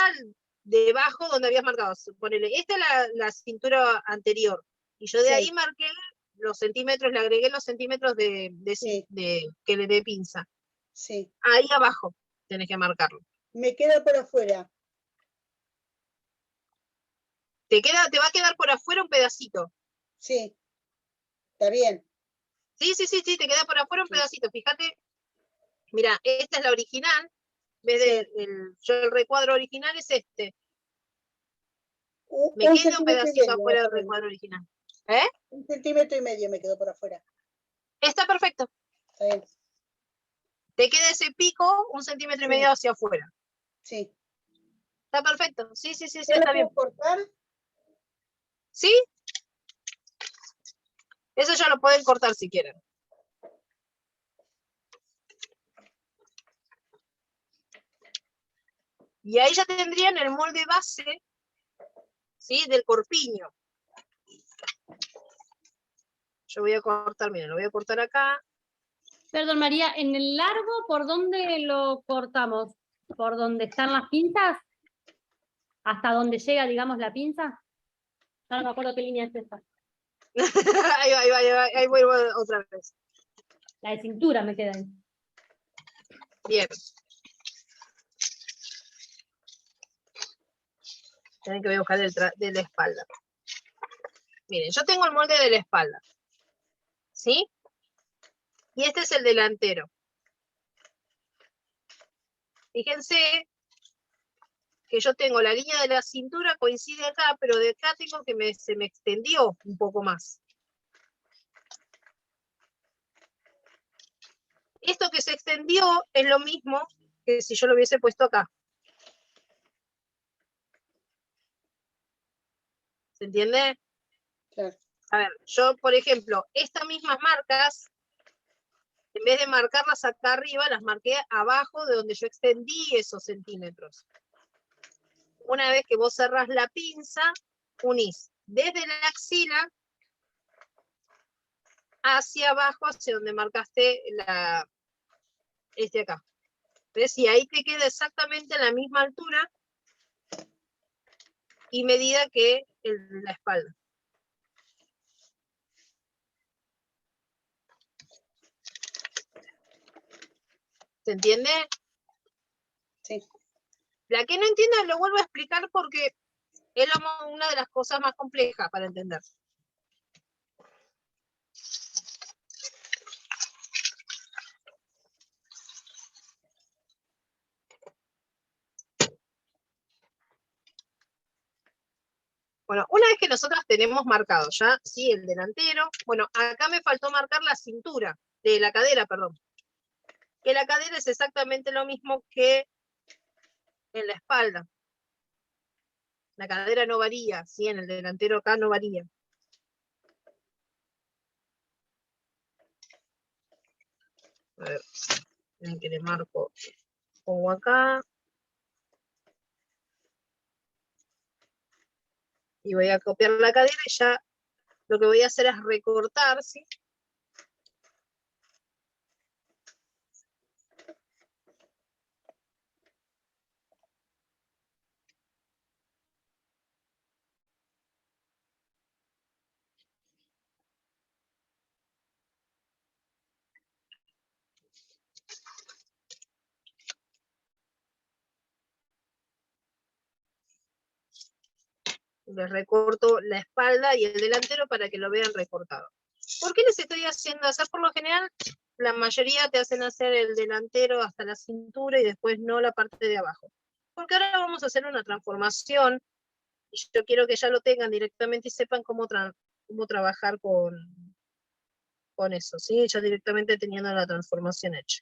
debajo donde habías marcado. Ponele, esta es la cintura anterior. Y yo de Sí. ahí marqué los centímetros, le agregué los centímetros Sí. que le dé pinza. Sí. Ahí abajo tenés que marcarlo. Me queda por afuera. Te va a quedar por afuera un pedacito. Sí. Está bien. Sí, te queda por afuera un pedacito. Fíjate, mira, esta es la original. En vez de el recuadro original es este. Me Un queda un centímetro y pedacito medio, afuera más del o menos. recuadro original. ¿Eh? 1,5 centímetros me quedó por afuera. Está perfecto. Está bien. Te queda ese pico 1,5 centímetros hacia afuera. Sí. Está perfecto. Sí, ¿Ya está lo bien. puedo cortar? ¿Sí? Eso ya lo pueden cortar si quieren. Y ahí ya tendrían el molde base, ¿sí? Del corpiño. Yo voy a cortar, miren, lo voy a cortar acá. Perdón, María, ¿en el largo por dónde lo cortamos? ¿Por donde están las pinzas? ¿Hasta donde llega, digamos, la pinza? No me acuerdo qué línea es esta. ahí vuelvo otra vez. La de cintura me queda ahí. Bien. Tienen que buscar de la espalda. Miren, yo tengo el molde de la espalda. ¿Sí? Y este es el delantero. Fíjense que yo tengo la línea de la cintura, coincide acá, pero de acá tengo que se me extendió un poco más. Esto que se extendió es lo mismo que si yo lo hubiese puesto acá. ¿Se entiende? Claro. A ver, yo, por ejemplo, estas mismas marcas, en vez de marcarlas acá arriba, las marqué abajo de donde yo extendí esos centímetros. Una vez que vos cerrás la pinza, unís desde la axila hacia abajo, hacia donde marcaste acá. ¿Ves? Y ahí te queda exactamente a la misma altura y medida que la espalda. ¿Se entiende? Sí. La que no entienda lo vuelvo a explicar porque es una de las cosas más complejas para entender. Bueno, una vez que nosotras tenemos marcado ya, sí, el delantero, bueno, acá me faltó marcar la cintura, de la cadera, perdón. Que la cadera es exactamente lo mismo que en la espalda. La cadera no varía, sí, en el delantero acá no varía. A ver, miren que le marco, pongo acá. Y voy a copiar la cadera y ya lo que voy a hacer es recortar, ¿sí? Les recorto la espalda y el delantero para que lo vean recortado. ¿Por qué les estoy haciendo hacer? Por lo general, la mayoría te hacen hacer el delantero hasta la cintura y después no la parte de abajo. Porque ahora vamos a hacer una transformación y yo quiero que ya lo tengan directamente y sepan cómo trabajar con eso, ¿sí? Ya directamente teniendo la transformación hecha.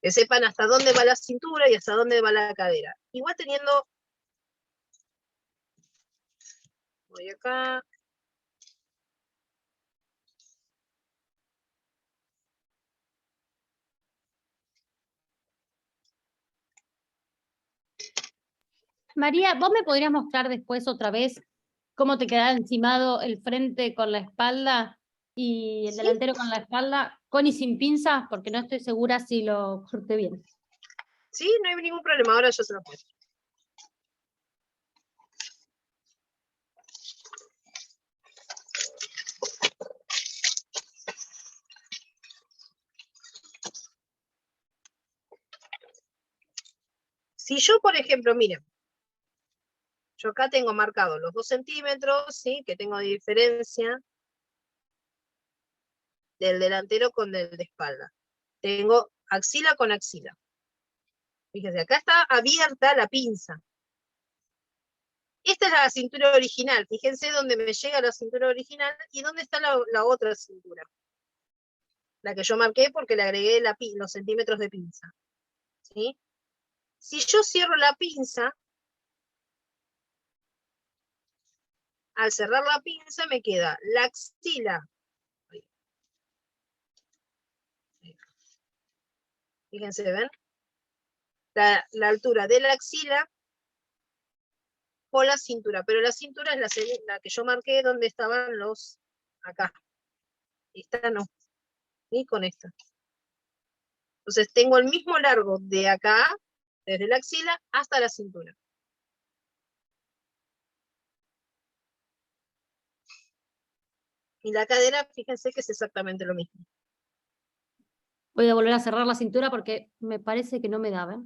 Que sepan hasta dónde va la cintura y hasta dónde va la cadera. Igual teniendo... Voy acá. María, ¿vos me podrías mostrar después otra vez cómo te queda encimado el frente con la espalda y el Sí. delantero con la espalda, con y sin pinzas? Porque no estoy segura si lo corté bien. Sí, no hay ningún problema, ahora yo se lo muestro. Si yo, por ejemplo, miren, yo acá tengo marcado los 2 centímetros, ¿sí? Que tengo de diferencia del delantero con el de espalda. Tengo axila con axila. Fíjense, acá está abierta la pinza. Esta es la cintura original. Fíjense dónde me llega la cintura original y dónde está la otra cintura. La que yo marqué porque le agregué los centímetros de pinza. ¿Sí? Si yo cierro la pinza, al cerrar la pinza me queda la axila. Fíjense, ¿ven? La altura de la axila o la cintura, pero la cintura es la que yo marqué donde estaban los, acá. Esta no, y con esta. Entonces tengo el mismo largo de acá, desde la axila hasta la cintura. Y la cadera, fíjense que es exactamente lo mismo. Voy a volver a cerrar la cintura porque me parece que no me daba.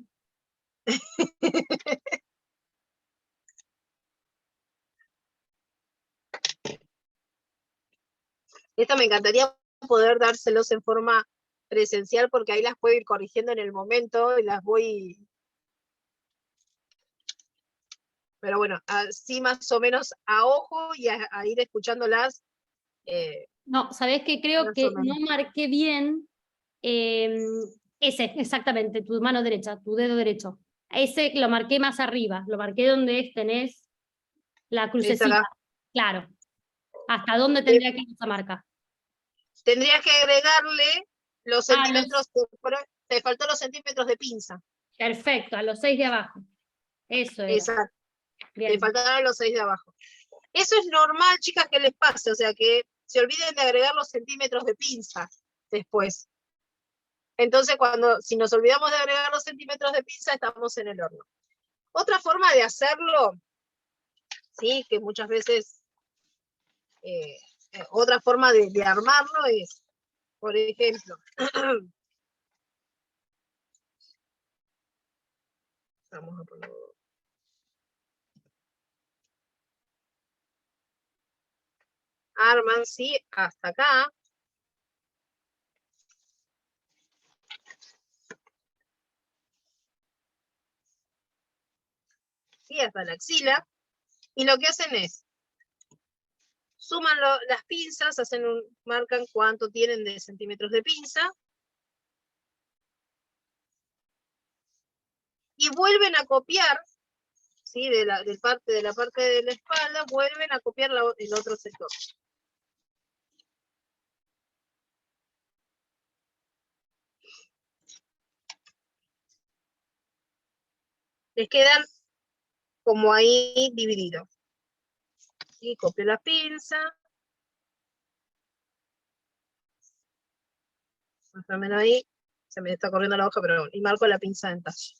Esta me encantaría poder dárselos en forma presencial porque ahí las puedo ir corrigiendo en el momento y las voy... Pero bueno, así más o menos a ojo y a ir escuchándolas. No, ¿sabés qué? Creo Más que o no menos. marqué bien ese, exactamente, tu mano derecha, tu dedo derecho. Ese lo marqué más arriba, lo marqué donde tenés la Es crucecita. acá. Claro. ¿Hasta dónde tendría que ir esa marca? Tendrías que agregarle los Ah, centímetros, te faltó los centímetros de pinza. perfecto, a los 6 de abajo. Eso era. Exacto, te Bien. faltaron los 6 de abajo. Eso es normal, chicas, que les pase, o sea, que se olviden de agregar los centímetros de pinza después. Entonces, si nos olvidamos de agregar los centímetros de pinza, estamos en el horno. Otra forma de hacerlo, sí, que muchas veces, otra forma de armarlo es, por ejemplo, vamos a poner... Arman, sí, hasta acá. ¿Sí? Hasta la axila. Y lo que hacen es, suman las pinzas, marcan cuánto tienen de centímetros de pinza. Y vuelven a copiar, ¿sí? de la parte de la espalda, vuelven a copiar el otro sector. Les quedan como ahí divididos. ¿Sí? Copio la pinza. Más o menos ahí. Se me está corriendo la hoja, pero y marco la pinza en talle.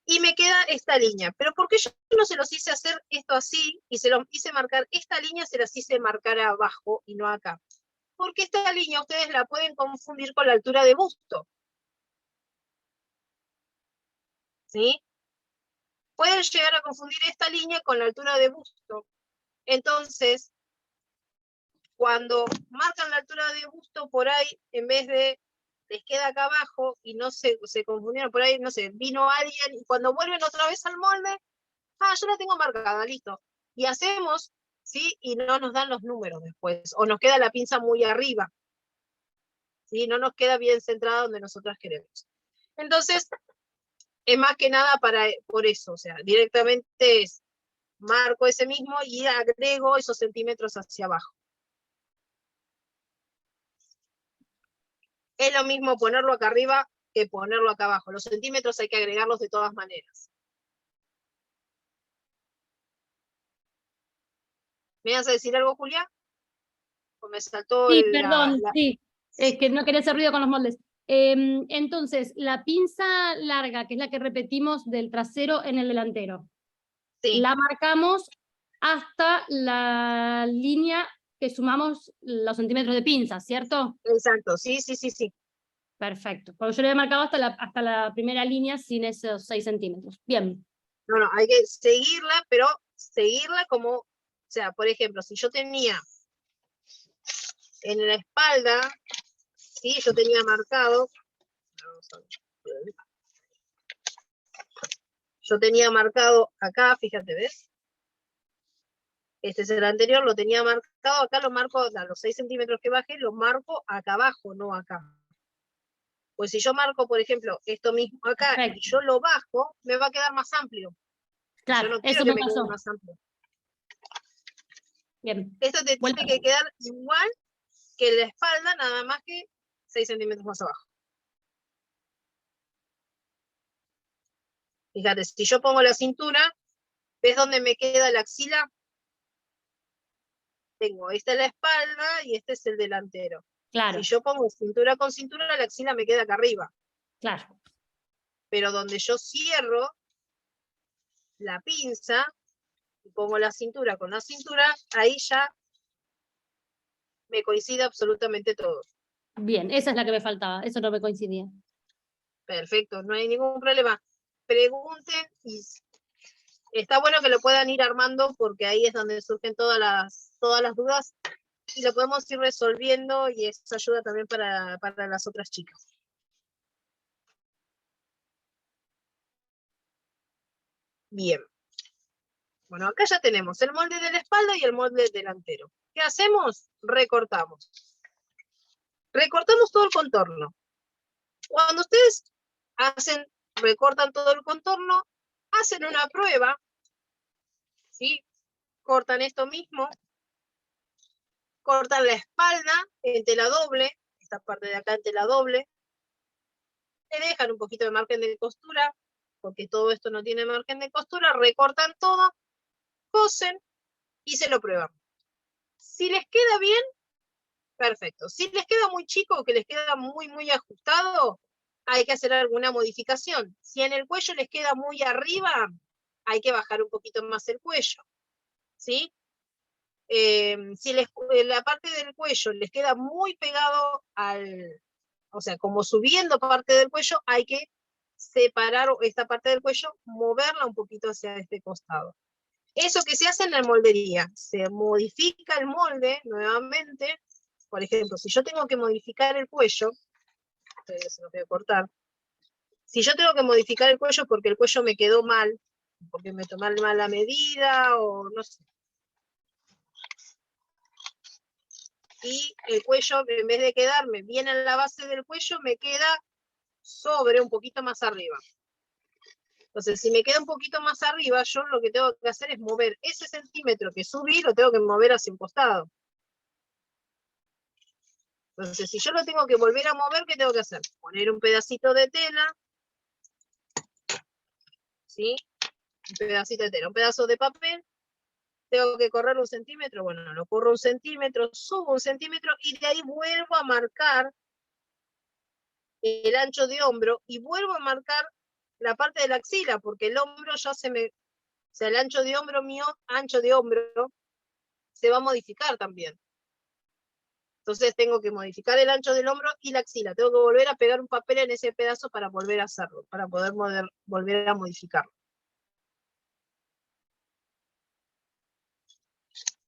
Y me queda esta línea. Pero ¿por qué yo no se los hice hacer esto así? Y se los hice marcar esta línea, se las hice marcar abajo y no acá. Porque esta línea ustedes la pueden confundir con la altura de busto. ¿Sí? Pueden llegar a confundir esta línea con la altura de busto. Entonces, cuando marcan la altura de busto, por ahí, en vez de, les queda acá abajo, y no se confundieron por ahí, no sé, vino alguien, y cuando vuelven otra vez al molde, yo la tengo marcada, listo. Y hacemos, ¿sí? Y no nos dan los números después, o nos queda la pinza muy arriba, ¿sí? No nos queda bien centrada donde nosotras queremos. Entonces, es más que nada por eso, o sea, directamente marco ese mismo y agrego esos centímetros hacia abajo. Es lo mismo ponerlo acá arriba que ponerlo acá abajo. Los centímetros hay que agregarlos de todas maneras. ¿Me vas a decir algo, Julia? ¿O me saltó Sí, la- perdón, la- sí. Es que no quería hacer ruido con los moldes. Entonces, la pinza larga, que es la que repetimos del trasero en el delantero, Sí, la marcamos hasta la línea que sumamos los centímetros de pinza, ¿cierto? exacto, sí, sí, sí, sí. Perfecto. Porque yo le he marcado hasta la primera línea sin esos 6 centímetros. Bien. No, no, hay que seguirla, pero seguirla como, o sea, por ejemplo, si yo tenía en la espalda, sí, yo tenía marcado, vamos a ver, yo tenía marcado acá, fíjate, ¿ves? Este es el anterior, lo tenía marcado, acá lo marco, a los 6 centímetros que bajé, lo marco acá abajo, no acá. Pues si yo marco, por ejemplo, esto mismo acá, Perfecto. y yo lo bajo, me va a quedar más amplio. Yo Claro, no quiero eso que me me quede pasó. más amplio. Bien. Esto te Bueno, tiene que quedar igual que la espalda, nada más que 6 centímetros más abajo. Fíjate, si yo pongo la cintura, ¿ves dónde me queda la axila? Tengo, esta es la espalda y este es el delantero. claro, Si yo pongo cintura con cintura, la axila me queda acá arriba. claro. Pero donde yo cierro la pinza y pongo la cintura con la cintura, ahí ya me coincide absolutamente todo. Bien, esa es la que me faltaba. Eso no me coincidía. Perfecto, no hay ningún problema. Pregunten y está bueno que lo puedan ir armando porque ahí es donde surgen todas las dudas y lo podemos ir resolviendo y eso ayuda también para las otras chicas. Bien. Bueno, acá ya tenemos el molde de la espalda y el molde delantero. ¿Qué hacemos? Recortamos. Recortamos todo el contorno. Cuando ustedes recortan todo el contorno, hacen una prueba, ¿sí? Cortan esto mismo, cortan la espalda en tela doble, esta parte de acá en tela doble, le dejan un poquito de margen de costura, porque todo esto no tiene margen de costura, recortan todo, cosen y se lo prueban. Si les queda bien, perfecto. Si les queda muy chico o que les queda muy, muy ajustado, hay que hacer alguna modificación. Si en el cuello les queda muy arriba, hay que bajar un poquito más el cuello, ¿sí? Si la parte del cuello les queda muy pegado o sea, como subiendo parte del cuello, hay que separar esta parte del cuello, moverla un poquito hacia este costado. Eso que se hace en la moldería, se modifica el molde nuevamente. Por ejemplo, si yo tengo que modificar el cuello, se los voy a cortar. Si yo tengo que modificar el cuello porque el cuello me quedó mal, porque me tomaron mal la medida o no sé, y el cuello, en vez de quedarme bien en la base del cuello, me queda sobre un poquito más arriba. Entonces, si me queda un poquito más arriba, yo lo que tengo que hacer es mover ese centímetro que subí, lo tengo que mover hacia un costado. Entonces, si yo lo tengo que volver a mover, ¿qué tengo que hacer? Poner un pedacito de tela, ¿sí? Un pedacito de tela, un pedazo de papel, tengo que correr 1 centímetro, bueno, lo corro 1 centímetro, subo 1 centímetro y de ahí vuelvo a marcar el ancho de hombro y vuelvo a marcar la parte de la axila, porque el hombro ya o sea, el ancho de hombro mío, ancho de hombro, se va a modificar también. Entonces tengo que modificar el ancho del hombro y la axila. Tengo que volver a pegar un papel en ese pedazo para volver a hacerlo, para poder volver a modificarlo.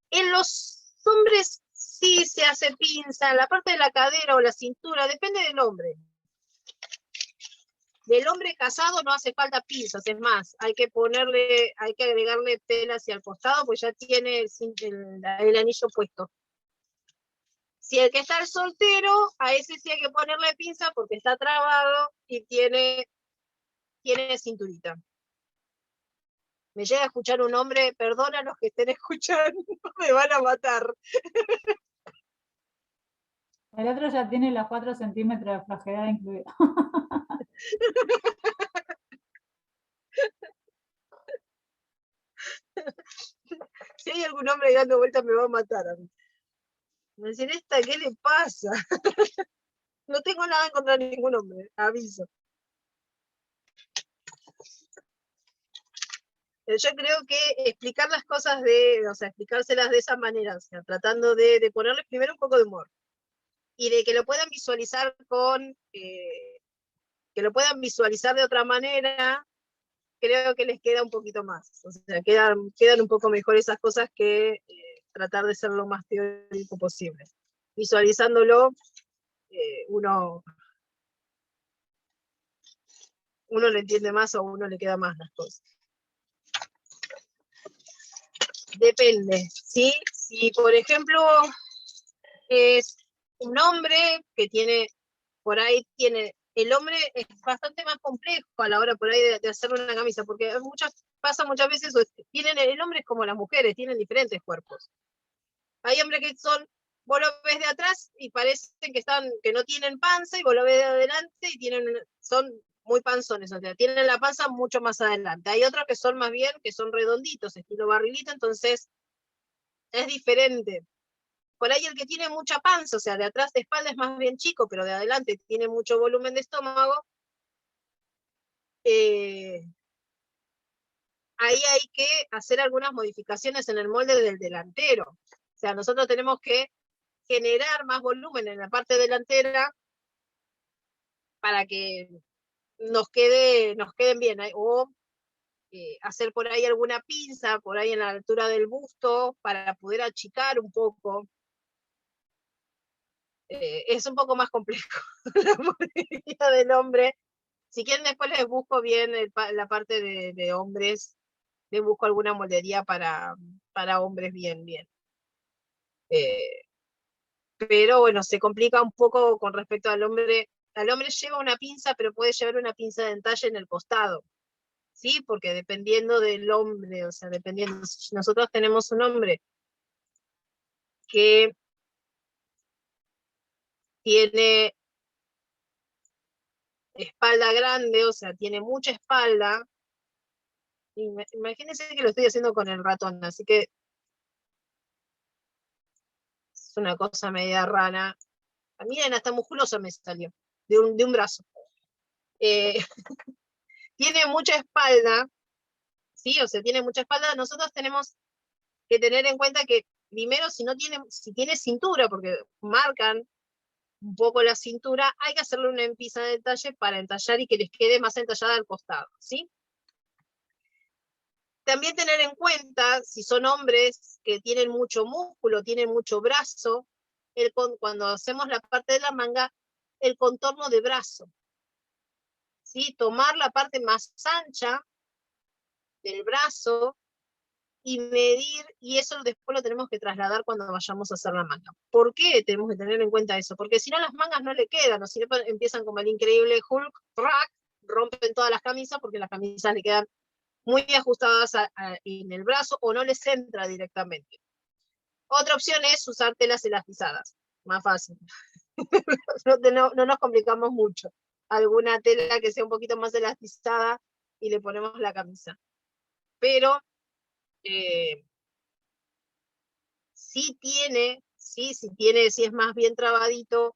En los hombres sí se hace pinza, en la parte de la cadera o la cintura, depende del hombre. Del hombre casado no hace falta pinzas, es más, hay que agregarle tela hacia el costado, pues ya tiene el anillo puesto. Si el que está el soltero, a ese sí hay que ponerle pinza porque está trabado y tiene cinturita. Me llega a escuchar un hombre, perdona a los que estén escuchando, me van a matar. El otro ya tiene los 4 centímetros de flojedad incluidos. Si hay algún hombre ahí dando vueltas me va a matar a mí. Me dicen, ¿esta qué le pasa? No tengo nada en contra de ningún hombre, aviso. Yo creo que explicar las cosas o sea, explicárselas de esa manera, o sea, tratando de ponerle primero un poco de humor. Y de que lo puedan visualizar que lo puedan visualizar de otra manera, creo que les queda un poquito más. O sea, quedan un poco mejor esas cosas que tratar de ser lo más teórico posible. Visualizándolo, uno lo entiende más o a uno le queda más las cosas. Depende, ¿sí? Si, por ejemplo, es un hombre que tiene, por ahí tiene, el hombre es bastante más complejo a la hora por ahí de hacerle una camisa, porque pasa muchas veces, el hombre es como las mujeres, tienen diferentes cuerpos. Hay hombres que vos lo ves de atrás y parecen que no tienen panza, y vos lo ves de adelante y son muy panzones, o sea, tienen la panza mucho más adelante. Hay otros que son más bien, que son redonditos, estilo barrilito, entonces es diferente. Por ahí el que tiene mucha panza, o sea, de atrás de espalda es más bien chico, pero de adelante tiene mucho volumen de estómago, ahí hay que hacer algunas modificaciones en el molde del delantero. O sea, nosotros tenemos que generar más volumen en la parte delantera para que nos queden bien, o hacer por ahí alguna pinza, por ahí en la altura del busto, para poder achicar un poco. Es un poco más complejo la movilidad del hombre. Si quieren después les busco bien la parte de hombres, les busco alguna moldería para hombres bien. Pero bueno, se complica un poco con respecto al hombre. Al hombre lleva una pinza, pero puede llevar una pinza de entalle en el costado, ¿sí? Porque dependiendo del hombre, o sea, dependiendo, si nosotros tenemos un hombre que tiene espalda grande, o sea, tiene mucha espalda, imagínense que lo estoy haciendo con el ratón, así que es una cosa media rara. Miren, hasta musculoso me salió, de un brazo. Tiene mucha espalda, ¿sí? O sea, tiene mucha espalda. Nosotros tenemos que tener en cuenta que primero, si tiene cintura, porque marcan un poco la cintura, hay que hacerle una empisa de detalle para entallar y que les quede más entallada al costado, ¿sí? También tener en cuenta, si son hombres que tienen mucho músculo, tienen mucho brazo, cuando hacemos la parte de la manga, el contorno de brazo, ¿sí? Tomar la parte más ancha del brazo y medir, y eso después lo tenemos que trasladar cuando vayamos a hacer la manga. ¿Por qué tenemos que tener en cuenta eso? Porque si no las mangas no le quedan, o si no empiezan como el increíble Hulk, rompen todas las camisas porque las camisas le quedan muy ajustadas en el brazo o no les entra directamente. Otra opción es usar telas elastizadas, más fácil. No nos complicamos mucho. Alguna tela que sea un poquito más elastizada y le ponemos la camisa. Pero si es más bien trabadito,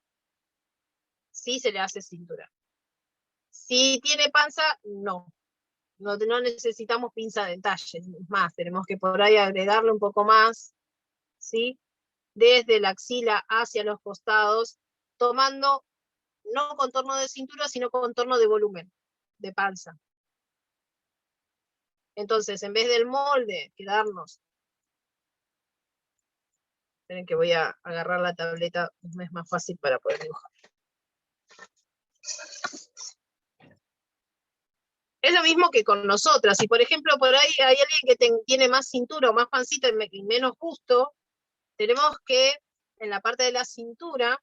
sí se le hace cintura. Si tiene panza, no necesitamos pinza de detalle, es más, tenemos que por ahí agregarle un poco más, ¿sí? Desde la axila hacia los costados, tomando no contorno de cintura, sino contorno de volumen, de panza. Entonces, en vez del molde, quedarnos, esperen que voy a agarrar la tableta, es más fácil para poder dibujar. Es lo mismo que con nosotras. Si, por ejemplo, por ahí hay alguien que tiene más cintura o más pancita y menos busto, tenemos que, en la parte de la cintura,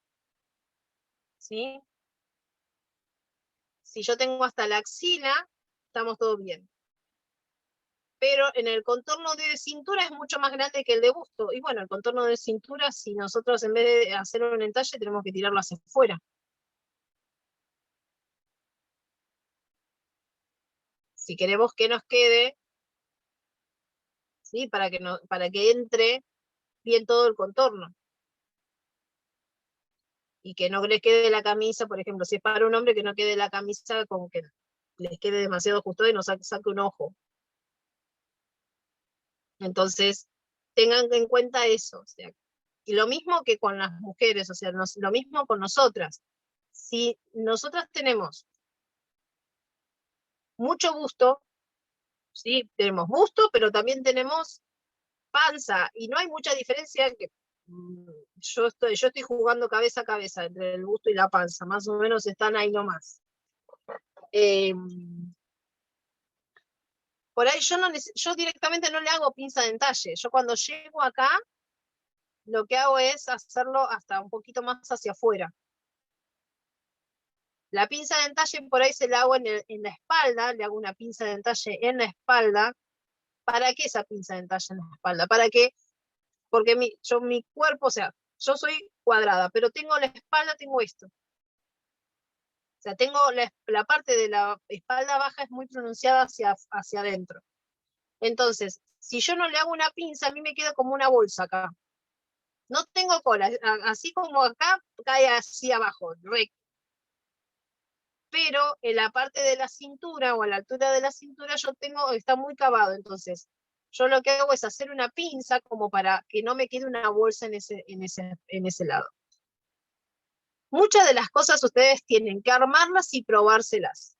¿sí? Si yo tengo hasta la axila, estamos todo bien. Pero en el contorno de cintura es mucho más grande que el de busto. Y bueno, el contorno de cintura, si nosotros en vez de hacer un entalle, tenemos que tirarlo hacia afuera. Si queremos que nos quede ¿sí? Para que entre bien todo el contorno. Y que no les quede la camisa, por ejemplo, si es para un hombre, que no quede la camisa como que les quede demasiado justo y no saque un ojo. Entonces, tengan en cuenta eso. O sea, y lo mismo que con las mujeres, o sea, lo mismo con nosotras. Si nosotras tenemos mucho busto, ¿sí? Tenemos busto, pero también tenemos panza, y no hay mucha diferencia que yo estoy jugando cabeza a cabeza entre el busto y la panza, más o menos están ahí nomás. Por ahí yo directamente no le hago pinza de entalle. Yo cuando llego acá, lo que hago es hacerlo hasta un poquito más hacia afuera. La pinza de entalle por ahí se la hago en la espalda, le hago una pinza de entalle en la espalda. ¿Para qué esa pinza de entalle en la espalda? ¿Para qué? Porque mi cuerpo, o sea, yo soy cuadrada, pero tengo la espalda, tengo esto. O sea, tengo la parte de la espalda baja es muy pronunciada hacia adentro. Entonces, si yo no le hago una pinza, a mí me queda como una bolsa acá. No tengo cola, así como acá, cae así abajo, recto. Pero en la parte de la cintura o a la altura de la cintura está muy cavado. Entonces, yo lo que hago es hacer una pinza como para que no me quede una bolsa en ese lado. Muchas de las cosas ustedes tienen que armarlas y probárselas.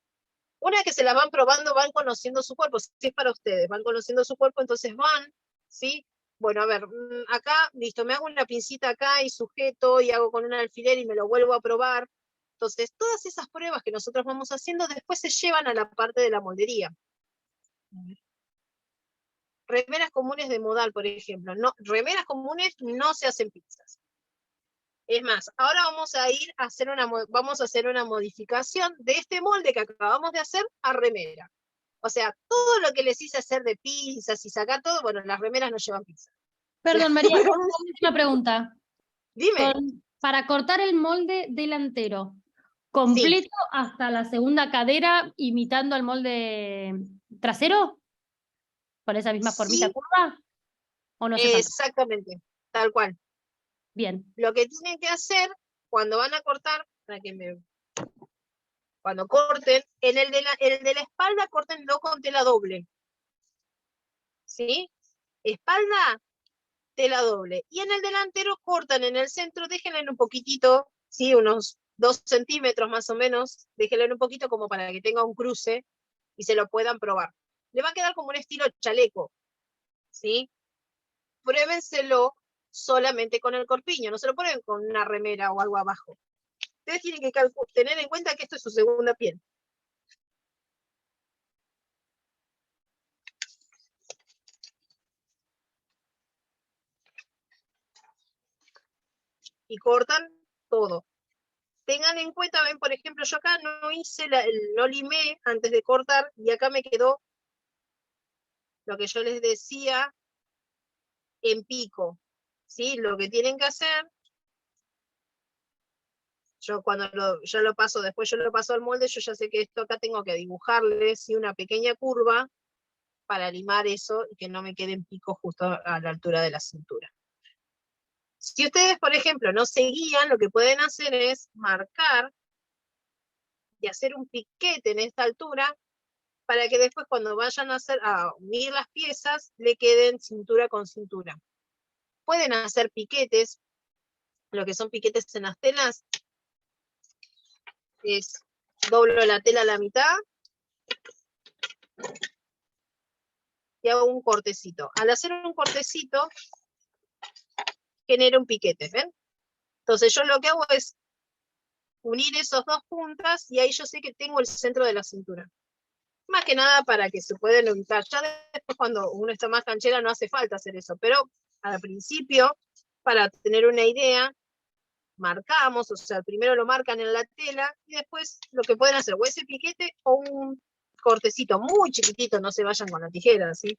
Una vez que se las van probando, van conociendo su cuerpo. Si es para ustedes, van conociendo su cuerpo, entonces van, ¿sí? Bueno, a ver, acá, listo, me hago una pincita acá y sujeto y hago con un alfiler y me lo vuelvo a probar. Entonces, todas esas pruebas que nosotros vamos haciendo después se llevan a la parte de la moldería. Remeras comunes de modal, por ejemplo. No, remeras comunes no se hacen pinzas. Es más, ahora vamos a hacer una modificación de este molde que acabamos de hacer a remera. O sea, todo lo que les hice hacer de pinzas y sacar todo, bueno, las remeras no llevan pinzas. Perdón, María, una pregunta. Dime. Para cortar el molde delantero, Sí. ¿completo hasta la segunda cadera, imitando al molde trasero? ¿Con esa misma formita Sí, curva? ¿O no hace falta? exactamente, tal cual. Bien. Lo que tienen que hacer cuando van a cortar, cuando corten, el de la espalda, córtenlo con tela doble. ¿Sí? Espalda, tela doble. Y en el delantero cortan en el centro, déjenle un poquitito, ¿sí? Unos 2 centímetros más o menos, déjenle un poquito como para que tenga un cruce y se lo puedan probar. Le va a quedar como un estilo chaleco, ¿sí? Pruébenselo solamente con el corpiño, no se lo ponen con una remera o algo abajo. Ustedes tienen que tener en cuenta que esto es su segunda piel. Y cortan todo. Tengan en cuenta, ven, por ejemplo, yo acá no limé antes de cortar, y acá me quedó lo que yo les decía en pico. ¿Sí? Lo que tienen que hacer, yo cuando yo lo paso al molde, yo ya sé que esto acá tengo que dibujarle, ¿sí? Una pequeña curva para limar eso y que no me quede en pico justo a la altura de la cintura. Si ustedes, por ejemplo, no seguían, lo que pueden hacer es marcar y hacer un piquete en esta altura para que después cuando vayan a unir las piezas, le queden cintura con cintura. Pueden hacer piquetes, lo que son piquetes en las telas, es doblo la tela a la mitad y hago un cortecito. Al hacer un cortecito, genera un piquete, ¿ven? Entonces yo lo que hago es unir esos dos puntas y ahí yo sé que tengo el centro de la cintura. Más que nada para que se puedan ubicar. Ya después cuando uno está más canchera no hace falta hacer eso, pero al principio, para tener una idea, marcamos, o sea, primero lo marcan en la tela y después lo que pueden hacer o ese piquete o un cortecito muy chiquitito, no se vayan con la tijera, ¿sí?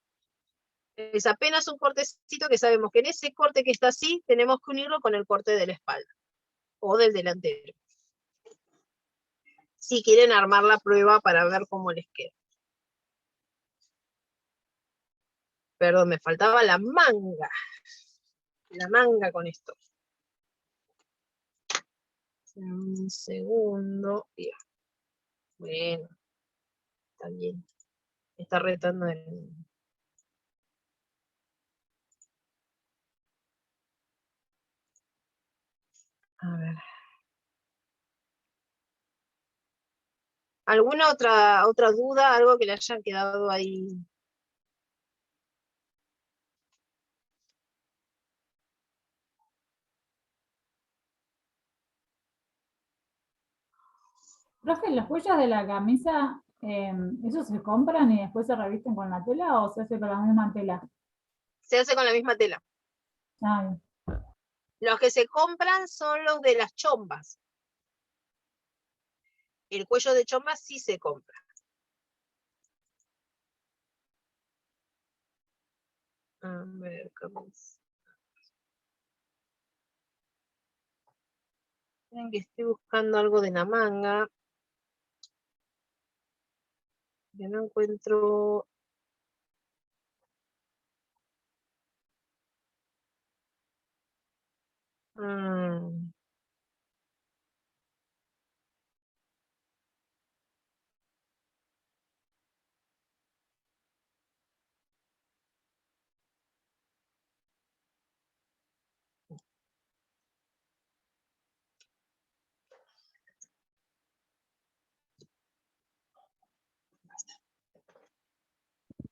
Es apenas un cortecito que sabemos que en ese corte que está así tenemos que unirlo con el corte de la espalda o del delantero. Si quieren armar la prueba para ver cómo les queda. Perdón, me faltaba la manga. La manga con esto. Un segundo. Ya. Bueno, está bien. Está retando el... A ver. ¿Alguna otra duda? ¿Algo que le haya quedado ahí? Profe, ¿los cuellos de la camisa, esos se compran y después se revisten con la tela o se hace con la misma tela? Se hace con la misma tela. Ah, bien. Los que se compran son los de las chombas. El cuello de chomba sí se compra. A ver, camisa. Miren que estoy buscando algo de la manga. Que no encuentro. Mm,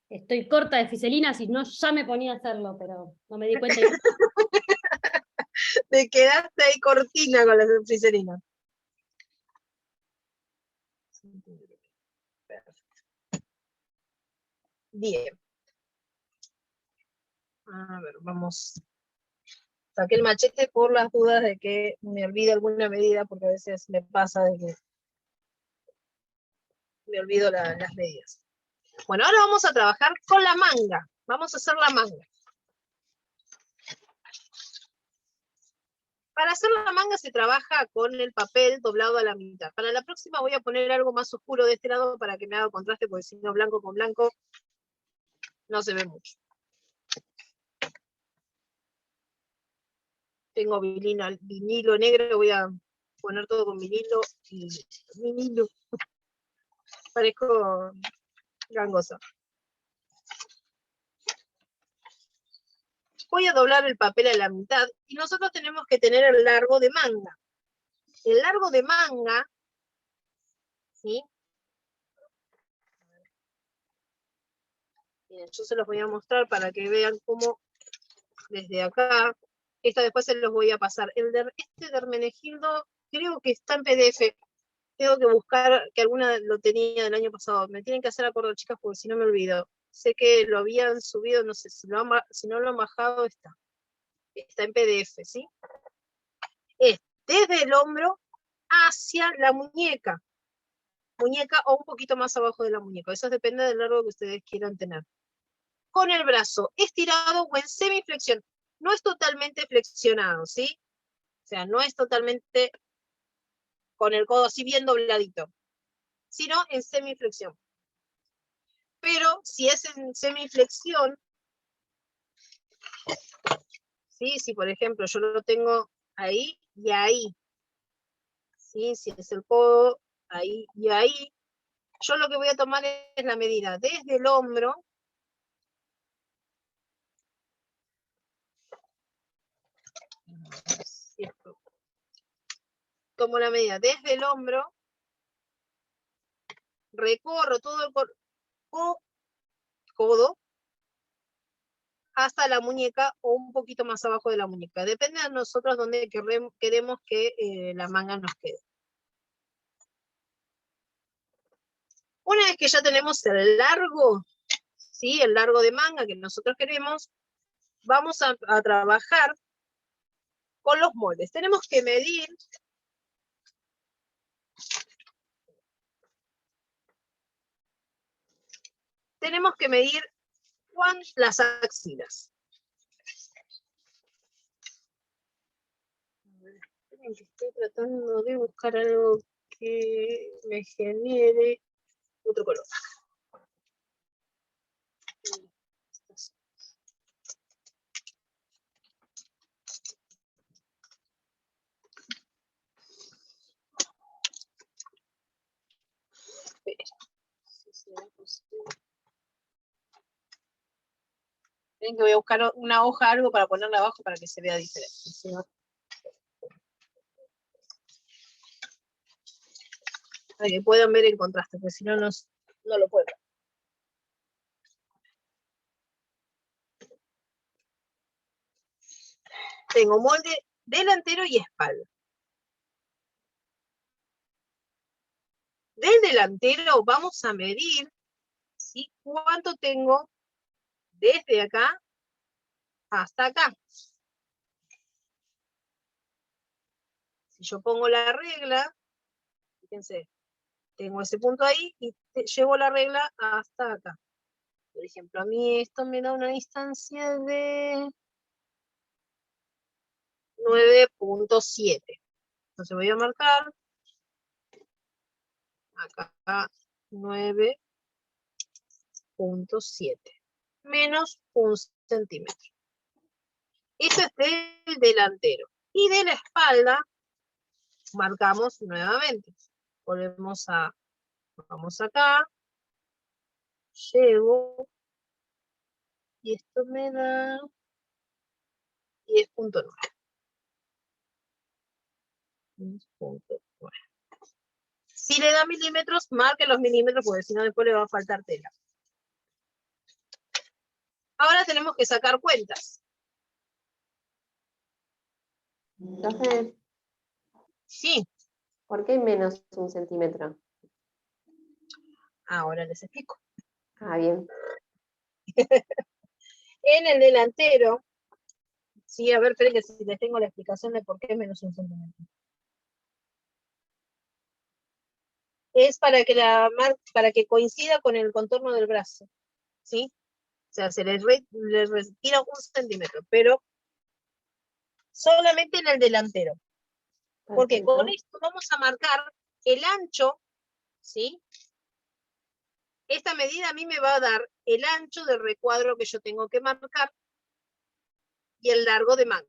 Estoy corta de fiselina, si no ya me ponía a hacerlo, pero no me di cuenta. Te quedaste ahí cortina con la friserina. Bien. A ver, vamos. Saqué el machete por las dudas de que me olvide alguna medida, porque a veces me pasa de que me olvido las medidas. Bueno, ahora vamos a trabajar con la manga. Vamos a hacer la manga. Para hacer la manga se trabaja con el papel doblado a la mitad. Para la próxima voy a poner algo más oscuro de este lado para que me haga contraste, porque si no, blanco con blanco no se ve mucho. Tengo vinilo negro, voy a poner todo con vinilo y vinilo. Parezco gangosa. Voy a doblar el papel a la mitad y nosotros tenemos que tener el largo de manga. El largo de manga, ¿sí? Miren, yo se los voy a mostrar para que vean cómo desde acá, esta después se los voy a pasar. Este de Hermenegildo creo que está en PDF. Tengo que buscar, que alguna lo tenía del año pasado. Me tienen que hacer acuerdo, chicas, porque si no me olvido. Sé que lo habían subido, no sé, si no lo han bajado, está. Está en PDF, ¿sí? Es desde el hombro hacia la muñeca. Muñeca o un poquito más abajo de la muñeca. Eso depende del largo que ustedes quieran tener. Con el brazo estirado o en semiflexión. No es totalmente flexionado, ¿sí? O sea, no es totalmente con el codo así bien dobladito, sino en semiflexión. Pero si es en semiflexión, ¿sí? Si por ejemplo yo lo tengo ahí y ahí, ¿sí? Si es el codo, ahí y ahí, yo lo que voy a tomar es la medida desde el hombro, tomo la medida desde el hombro, recorro todo el codo hasta la muñeca o un poquito más abajo de la muñeca. Depende de nosotros dónde queremos que la manga nos quede. Una vez que ya tenemos el largo, ¿sí? El largo de manga que nosotros queremos, vamos a trabajar con los moldes. Tenemos que medir las axilas. Estoy tratando de buscar algo que me genere otro color. Miren que voy a buscar una hoja, algo para ponerla abajo para que se vea diferente. Si no- para que puedan ver el contraste, porque si no, no lo puedo. Tengo molde delantero y espalda. Del delantero vamos a medir, ¿sí?, cuánto tengo desde acá hasta acá. Si yo pongo la regla, fíjense, tengo ese punto ahí y llevo la regla hasta acá. Por ejemplo, a mí esto me da una distancia de 9.7. Entonces voy a marcar acá 9.7 menos 1 centímetro. Esto es del delantero. Y de la espalda marcamos nuevamente. Vamos acá, llevo, y esto me da 10.9. 10.9. Si le da milímetros, marque los milímetros, porque si no después le va a faltar tela. Ahora tenemos que sacar cuentas. Profe, Sí, ¿por qué menos 1 centímetro? ahora les explico. Ah, bien. En el delantero, sí, a ver, esperen que si les tengo la explicación de por qué es menos 1 centímetro. Es para que coincida con el contorno del brazo, ¿sí? O sea, se le retira 1 centímetro, pero solamente en el delantero. Porque con Perfecto. esto vamos a marcar el ancho, ¿sí? Esta medida a mí me va a dar el ancho del recuadro que yo tengo que marcar y el largo de manga.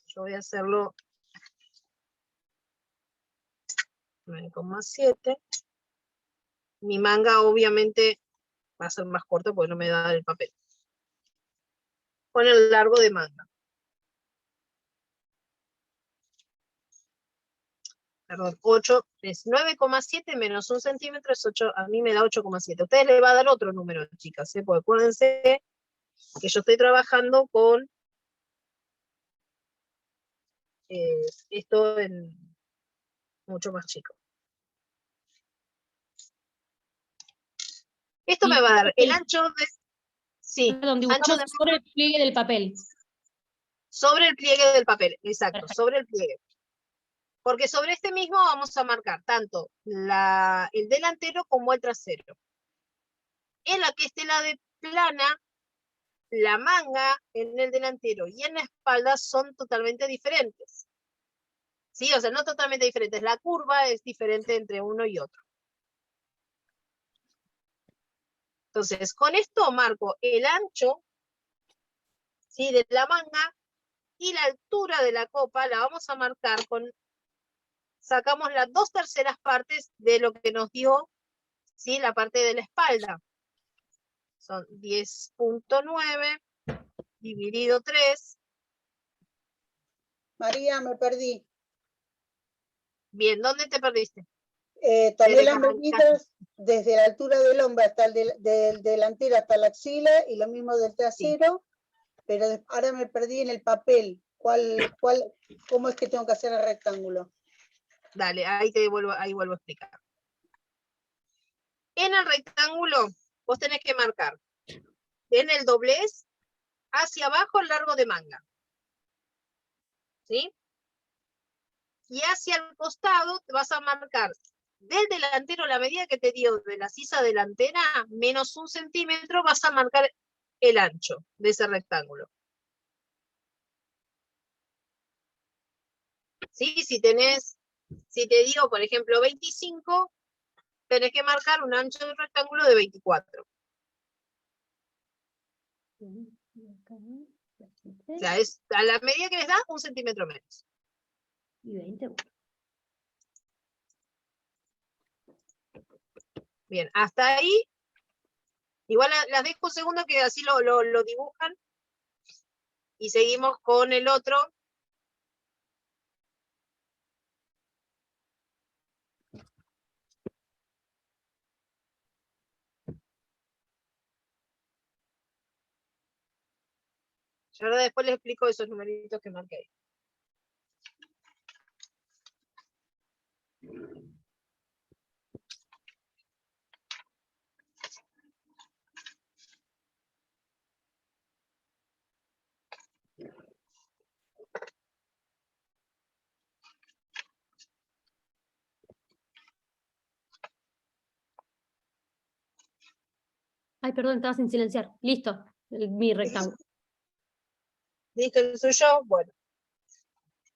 Yo voy a hacerlo 9,7. Mi manga obviamente va a ser más corto porque no me da el papel. Con el largo de manga. Perdón, 8 es 9,7 menos 1 centímetro es 8, a mí me da 8,7. Ustedes le va a dar otro número, chicas, porque acuérdense que yo estoy trabajando con esto en mucho más chico. Esto me va a dar el ancho de... Sí, Perdón, ancho dibujamos de sobre el pliegue del papel. sobre el pliegue del papel, exacto, Perfecto. sobre el pliegue. Porque sobre este mismo vamos a marcar tanto el delantero como el trasero. En la que esté la de plana, la manga en el delantero y en la espalda son totalmente diferentes. Sí, o sea, no totalmente diferentes. La curva es diferente entre uno y otro. Entonces, con esto marco el ancho, ¿sí?, de la manga y la altura de la copa la vamos a marcar sacamos las 2/3 partes de lo que nos dio, ¿sí?, la parte de la espalda. Son 10.9 dividido 3. María, me perdí. Bien, ¿dónde te perdiste? Tomé Desde las que arrancaste. medidas desde la altura del hombro hasta del delantero hasta la axila y lo mismo del trasero, pero ahora me perdí en el papel. ¿Cómo es que tengo que hacer el rectángulo? Dale, ahí vuelvo a explicar. En el rectángulo, vos tenés que marcar en el doblez hacia abajo el largo de manga. ¿Sí? Y hacia el costado te vas a marcar del delantero, la medida que te dio de la sisa delantera, menos 1 centímetro, vas a marcar el ancho de ese rectángulo. ¿Sí? Si te digo, por ejemplo, 25, tenés que marcar un ancho de rectángulo de 24. O sea, es a la medida que les da 1 centímetro menos. Y 20. Bien, hasta ahí Igual las dejo un segundo que así lo dibujan. Y seguimos con el otro. Yo ahora después les explico esos numeritos que marqué ahí. Ay, perdón, estaba sin silenciar. Listo, mi rectángulo. ¿Listo el suyo? Bueno.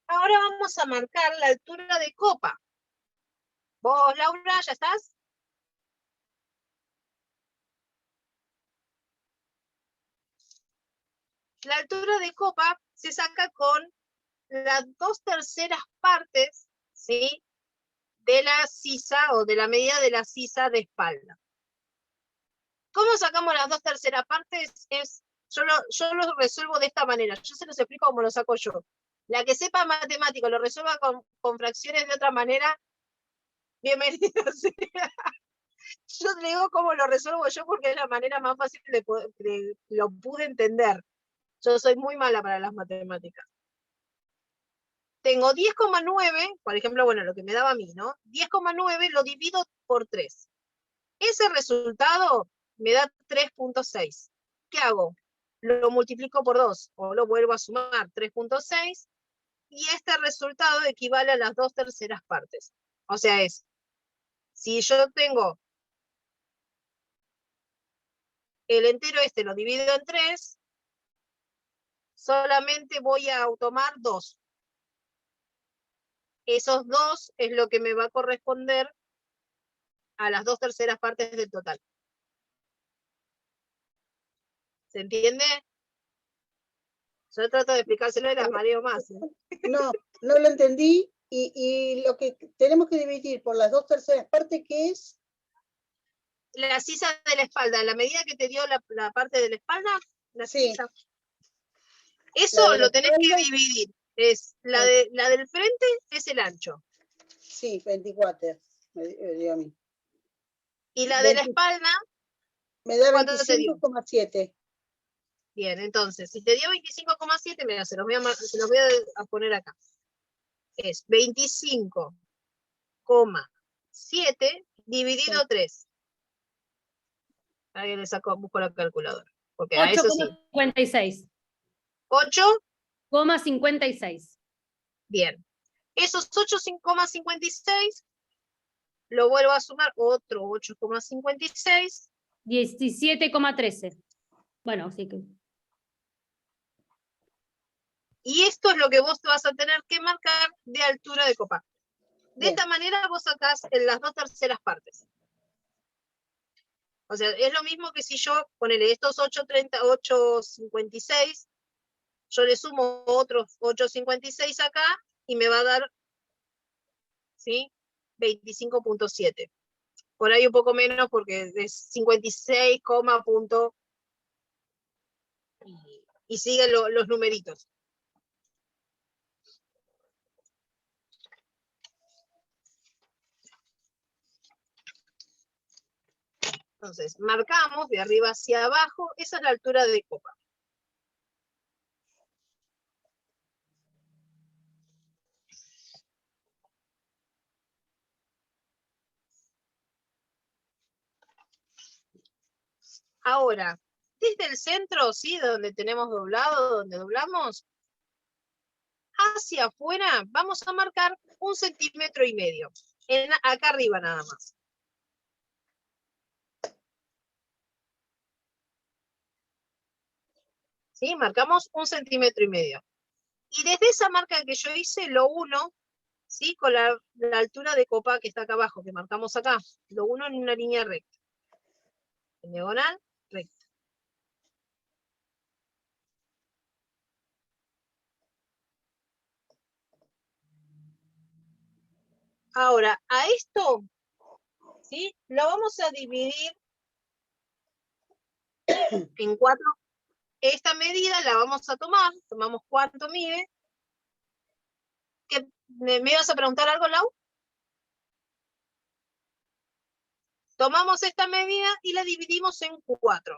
Ahora vamos a marcar la altura de copa. ¿Vos, Laura, ya estás? La altura de copa se saca con las 2/3 partes, ¿sí?, de la sisa o de la medida de la sisa de espalda. ¿Cómo sacamos las 2/3 partes? Yo lo resuelvo de esta manera. Yo se los explico cómo lo saco yo. La que sepa matemático lo resuelva con fracciones de otra manera, bienvenida sea. Yo te digo cómo lo resuelvo yo porque es la manera más fácil de lo pude entender. Yo soy muy mala para las matemáticas. Tengo 10,9, por ejemplo, bueno, lo que me daba a mí, ¿no? 10,9 lo divido por 3. Ese resultado me da 3,6. ¿Qué hago? Lo multiplico por 2 o lo vuelvo a sumar, 3,6, y este resultado equivale a las 2/3 partes. O sea, si yo tengo el entero lo divido en 3, solamente voy a tomar 2. Esos 2 es lo que me va a corresponder a las 2/3 partes del total. ¿Se entiende? Yo trato de explicárselo y las mareo más. No, no lo entendí. Y lo que tenemos que dividir por las 2/3 partes, ¿qué es? La sisa de la espalda, la medida que te dio la parte de la espalda, la Sí. sisa. Eso La lo tenés que espalda, dividir. Es la del frente es el ancho. sí, 24, me dio a mí. Y la de la espalda, Me da ¿cuánto te dio? 25,7. Bien, entonces, si te dio 25,7, mira, se los voy a poner acá. Es 25,7 dividido 3. Alguien le busco la calculadora. Porque a eso sí. 8,56. 8,56. Bien. Esos 8,56 lo vuelvo a sumar, otro 8,56. 17,13. Bueno, sí que. Y esto es lo que vos vas a tener que marcar de altura de copa. De esta manera vos sacás en las 2/3 partes. O sea, es lo mismo que si yo, ponele estos 8,56, yo le sumo otros 8,56 acá y me va a dar, ¿sí?, 25,7. Por ahí un poco menos porque es 56, punto, y siguen los numeritos. Entonces, marcamos de arriba hacia abajo, esa es la altura de copa. Ahora, desde el centro, ¿sí?, donde tenemos doblado, donde doblamos, hacia afuera vamos a marcar 1,5 centímetros. Acá arriba nada más. ¿Sí? Marcamos 1,5 centímetros. Y desde esa marca que yo hice, lo uno, ¿sí?, con la altura de copa que está acá abajo, que marcamos acá. Lo uno en una línea recta. En diagonal, recta. Ahora, a esto, ¿sí?, lo vamos a dividir En 4, esta medida la vamos a tomar, tomamos cuánto mide. ¿Me ibas a preguntar algo, Lau? Tomamos esta medida y la dividimos en 4.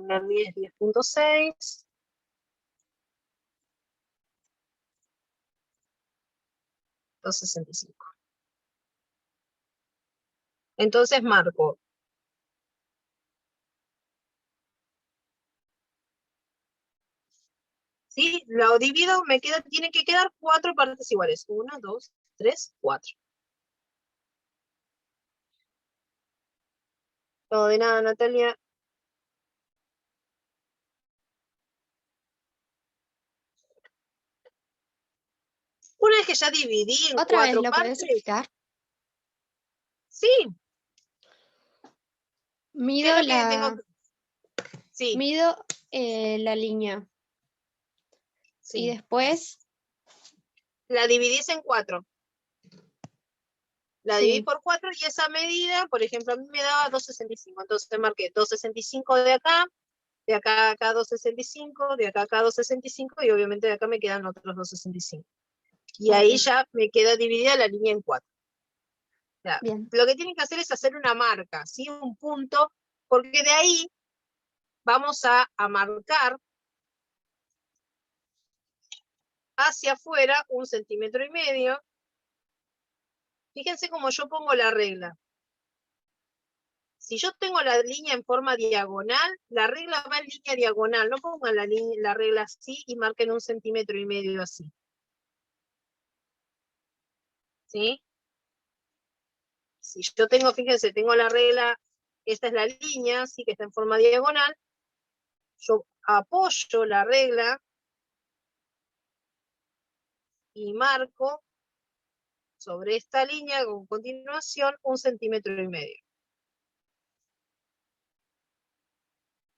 La mía es 10.6. $2.65. Entonces marco. ¿Sí? Lo divido, tiene que quedar 4 partes iguales. 1, 2, 3, 4. No, de nada, Natalia. Una vez que ya dividí en ¿Otra vez 4 lo podés partes, explicar? sí, ¿qué Mido es lo que tengo? Sí, mido la línea y sí. después, La dividís en 4. La dividí sí, por 4 y esa medida, por ejemplo, a mí me daba 2.65. Entonces marqué 2.65 de acá a acá 2.65, de acá a acá 2.65 y obviamente de acá me quedan otros 2.65. Y ahí ok, ya me queda dividida la línea en 4. O sea, bien, lo que tienen que hacer es hacer una marca, ¿sí? Un punto, porque de ahí vamos a marcar hacia afuera 1,5 centímetros. Fíjense cómo yo pongo la regla. Si yo tengo la línea en forma diagonal, la regla va en línea diagonal. No pongan la regla así y marquen 1,5 centímetros así. ¿Sí? Si yo tengo, fíjense, tengo la regla, esta es la línea, sí que está en forma diagonal. Yo apoyo la regla y marco sobre esta línea con continuación 1,5 centímetros.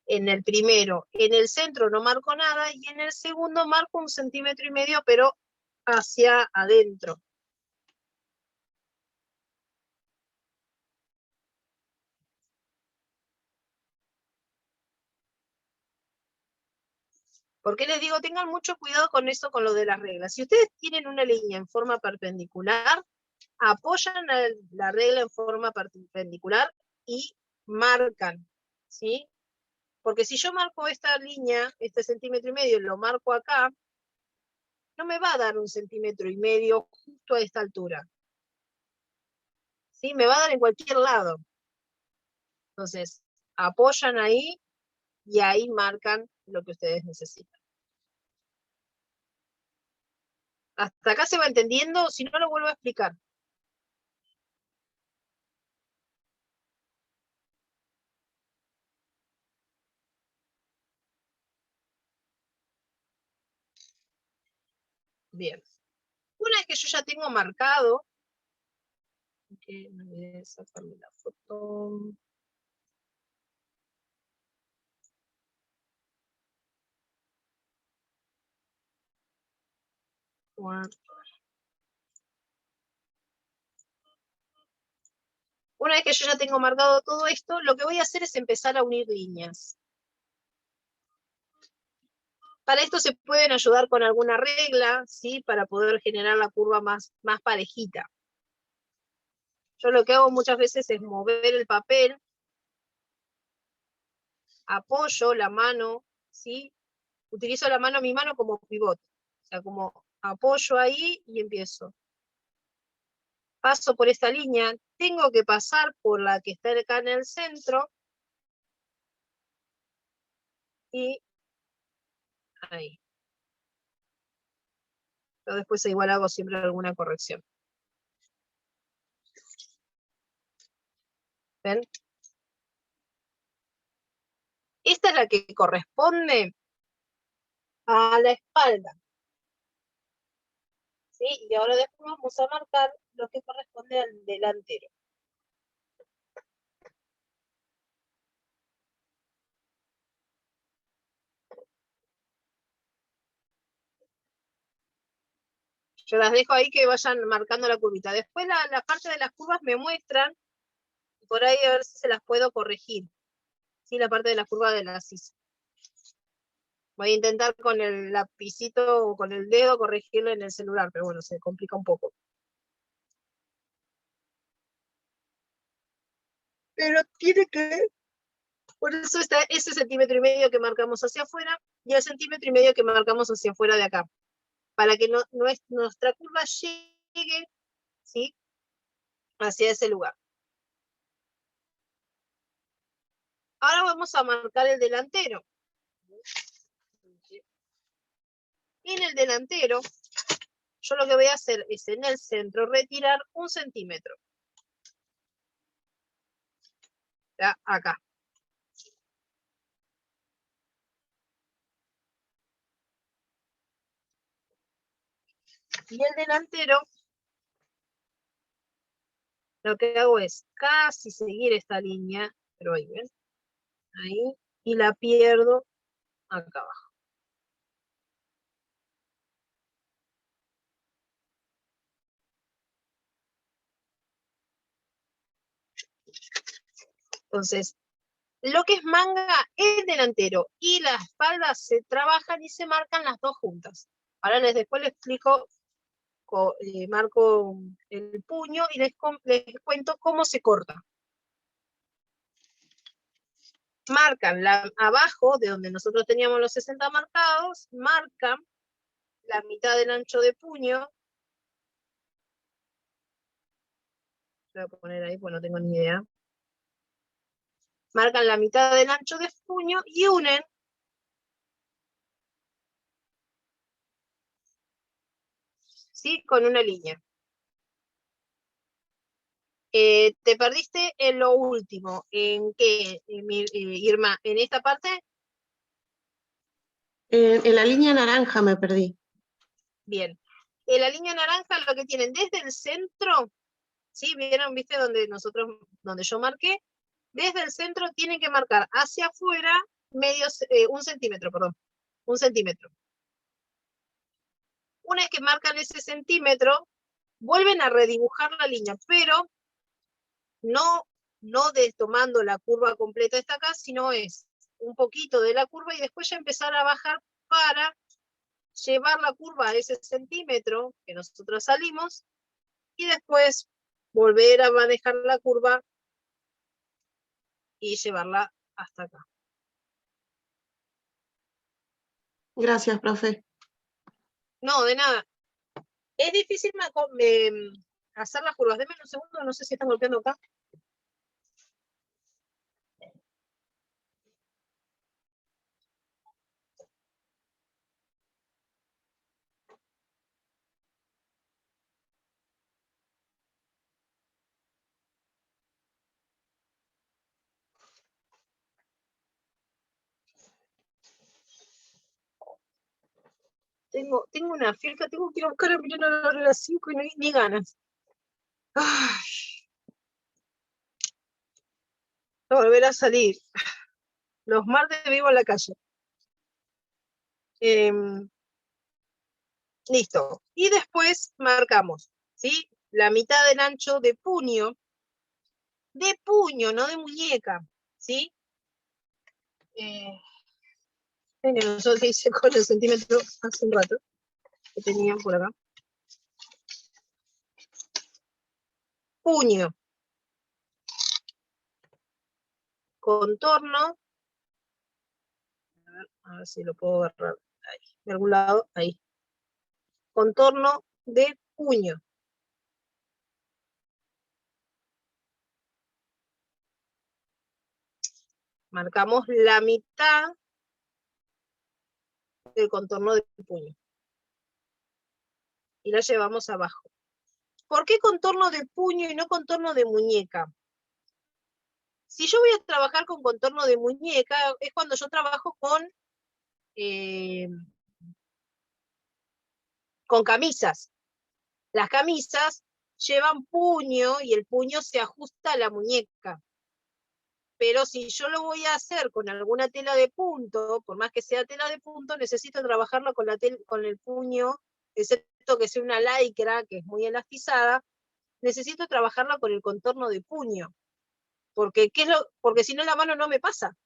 En el primero, en el centro no marco nada y en el segundo marco 1,5 centímetros, pero hacia adentro. ¿Por qué les digo? Tengan mucho cuidado con eso, con lo de las reglas. Si ustedes tienen una línea en forma perpendicular, apoyan la regla en forma perpendicular y marcan, ¿sí? Porque si yo marco esta línea, este 1,5 centímetros, lo marco acá, no me va a dar 1,5 centímetros justo a esta altura. ¿Sí? Me va a dar en cualquier lado. Entonces, apoyan ahí y ahí marcan lo que ustedes necesitan. ¿Hasta acá se va entendiendo? Si no, lo vuelvo a explicar. Bien. Una vez que yo ya tengo marcado, que no olvidé sacarme la foto. Una vez que yo ya tengo marcado todo esto, lo que voy a hacer es empezar a unir líneas. Para esto se pueden ayudar con alguna regla, ¿sí? Para poder generar la curva más parejita. Yo lo que hago muchas veces es mover el papel, apoyo la mano, ¿sí? Utilizo mi mano como pivote. O sea, como apoyo ahí y empiezo. Paso por esta línea, tengo que pasar por la que está acá en el centro, y ahí. Yo después igual hago siempre alguna corrección. ¿Ven? Esta es la que corresponde a la espalda. ¿Sí? Y ahora después vamos a marcar lo que corresponde al delantero. Yo las dejo ahí que vayan marcando la curvita. Después la parte de las curvas me muestran, por ahí a ver si se las puedo corregir. Sí, la parte de la curva de la sisa. Voy a intentar con el lapicito o con el dedo corregirlo en el celular, pero bueno, se complica un poco. Pero tiene que... Por eso está ese 1,5 centímetros que marcamos hacia afuera y el 1,5 centímetros que marcamos hacia afuera de acá. Para que nuestra curva llegue, ¿sí?, hacia ese lugar. Ahora vamos a marcar el delantero. En el delantero, yo lo que voy a hacer es en el centro retirar 1 centímetro. Ya, acá. Y el delantero, lo que hago es casi seguir esta línea, pero ahí ven, ahí, y la pierdo acá abajo. Entonces, lo que es manga, el delantero y la espalda se trabajan y se marcan las dos juntas. Ahora después les explico, marco el puño y les cuento cómo se corta. Marcan abajo, de donde nosotros teníamos los 60 marcados, marcan la mitad del ancho de puño. Voy a poner ahí, pues no tengo ni idea. Marcan la mitad del ancho de puño y unen ¿sí?, con una línea. Te perdiste en lo último. ¿En qué, Irma? ¿En esta parte? En la línea naranja me perdí. Bien. En la línea naranja lo que tienen desde el centro, ¿sí? ¿Vieron? ¿Viste donde yo marqué? Desde el centro tienen que marcar hacia afuera 1 centímetro, perdón. 1 centímetro. Una vez que marcan ese centímetro, vuelven a redibujar la línea, pero no tomando la curva completa esta acá, sino es un poquito de la curva y después ya empezar a bajar para llevar la curva a ese centímetro que nosotros salimos y después volver a manejar la curva y llevarla hasta acá. Gracias, profe. No, de nada. Es difícil hacer las curvas. Denme un segundo, no sé si están golpeando acá. Tengo una fiesta, tengo que ir a buscar a Milena a las 5 y no hay ni ganas. Ay, no volver a salir. Los martes vivo en la calle. Listo. Y después marcamos, ¿sí?, la mitad del ancho de puño, no de muñeca, ¿sí? No sé qué hice con el centímetro hace un rato, que tenían por acá. Puño. Contorno. A ver si lo puedo agarrar ahí, de algún lado, ahí. Contorno de puño. Marcamos la mitad del contorno del puño. Y la llevamos abajo. ¿Por qué contorno de puño y no contorno de muñeca? Si yo voy a trabajar con contorno de muñeca, es cuando yo trabajo con camisas. Las camisas llevan puño y el puño se ajusta a la muñeca. Pero si yo lo voy a hacer con alguna tela de punto, por más que sea tela de punto, necesito trabajarlo con el puño, ese necesito que sea una lycra, que es muy elastizada, necesito trabajarla con el contorno de puño. Porque si no la mano no me pasa.